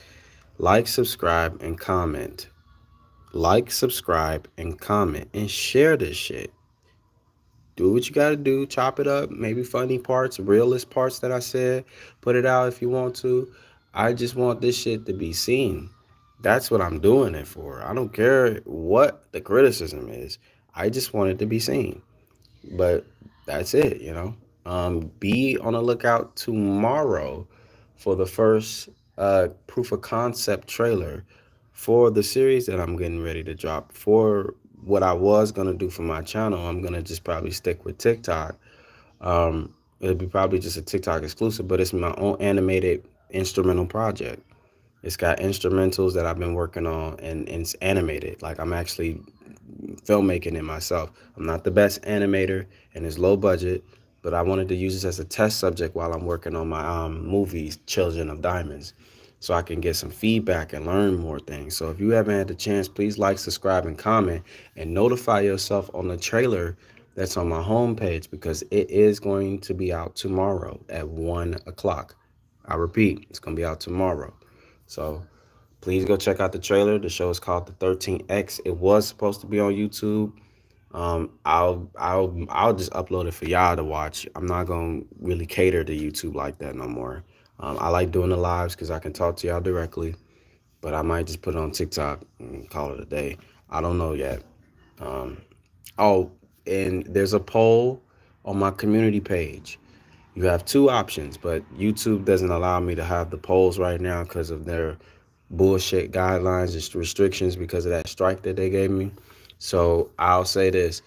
like, subscribe, and comment. Like, subscribe, and comment, and share this shit. Do what you gotta do. Chop it up. Maybe funny parts, realist parts that I said. Put it out if you want to. I just want this shit to be seen. That's what I'm doing it for. I don't care what the criticism is. I just want it to be seen. But that's it. Be on the lookout tomorrow for the first proof of concept trailer for the series that I'm getting ready to drop. For what I was gonna do for my channel, I'm gonna just probably stick with TikTok. It'll be probably just a TikTok exclusive, but it's my own animated instrumental project. It's got instrumentals that I've been working on, and it's animated. Like, I'm actually filmmaking it myself. I'm not the best animator, and it's low budget, but I wanted to use this as a test subject while I'm working on my movie, Children of Diamonds, so I can get some feedback and learn more things. So if you haven't had the chance, please like, subscribe, and comment, and notify yourself on the trailer that's on my homepage, because it is going to be out tomorrow at 1 o'clock. I repeat, it's going to be out tomorrow. So please go check out the trailer. The show is called The 13X. It was supposed to be on YouTube. I'll just upload it for y'all to watch. I'm not gonna really cater to YouTube like that no more. I like doing the lives because I can talk to y'all directly, but I might just put it on TikTok and call it a day. I don't know yet. Um, oh, and there's a poll on my community page. You have 2 options, but YouTube doesn't allow me to have the polls right now because of their bullshit guidelines and restrictions because of that strike that they gave me. So I'll say this.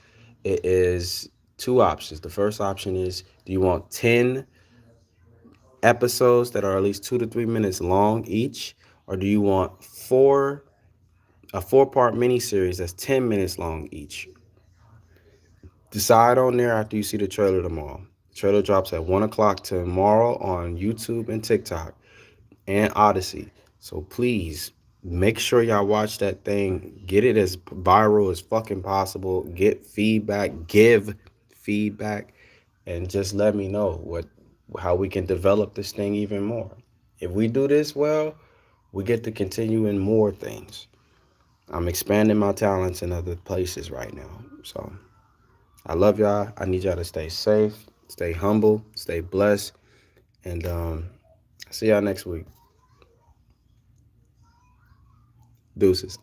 It is 2 options. The first option is, do you want 10 episodes that are at least 2 to 3 minutes long each? Or do you want a 4-part miniseries that's 10 minutes long each? Decide on there after you see the trailer tomorrow. The trailer drops at 1 o'clock tomorrow on YouTube and TikTok and Odyssey. So please make sure y'all watch that thing. Get it as viral as fucking possible. Get feedback, give feedback, and just let me know how we can develop this thing even more. If we do this well, we get to continue in more things. I'm expanding my talents in other places right now. So I love y'all. I need y'all to stay safe, stay humble, stay blessed, and see y'all next week. Deuces.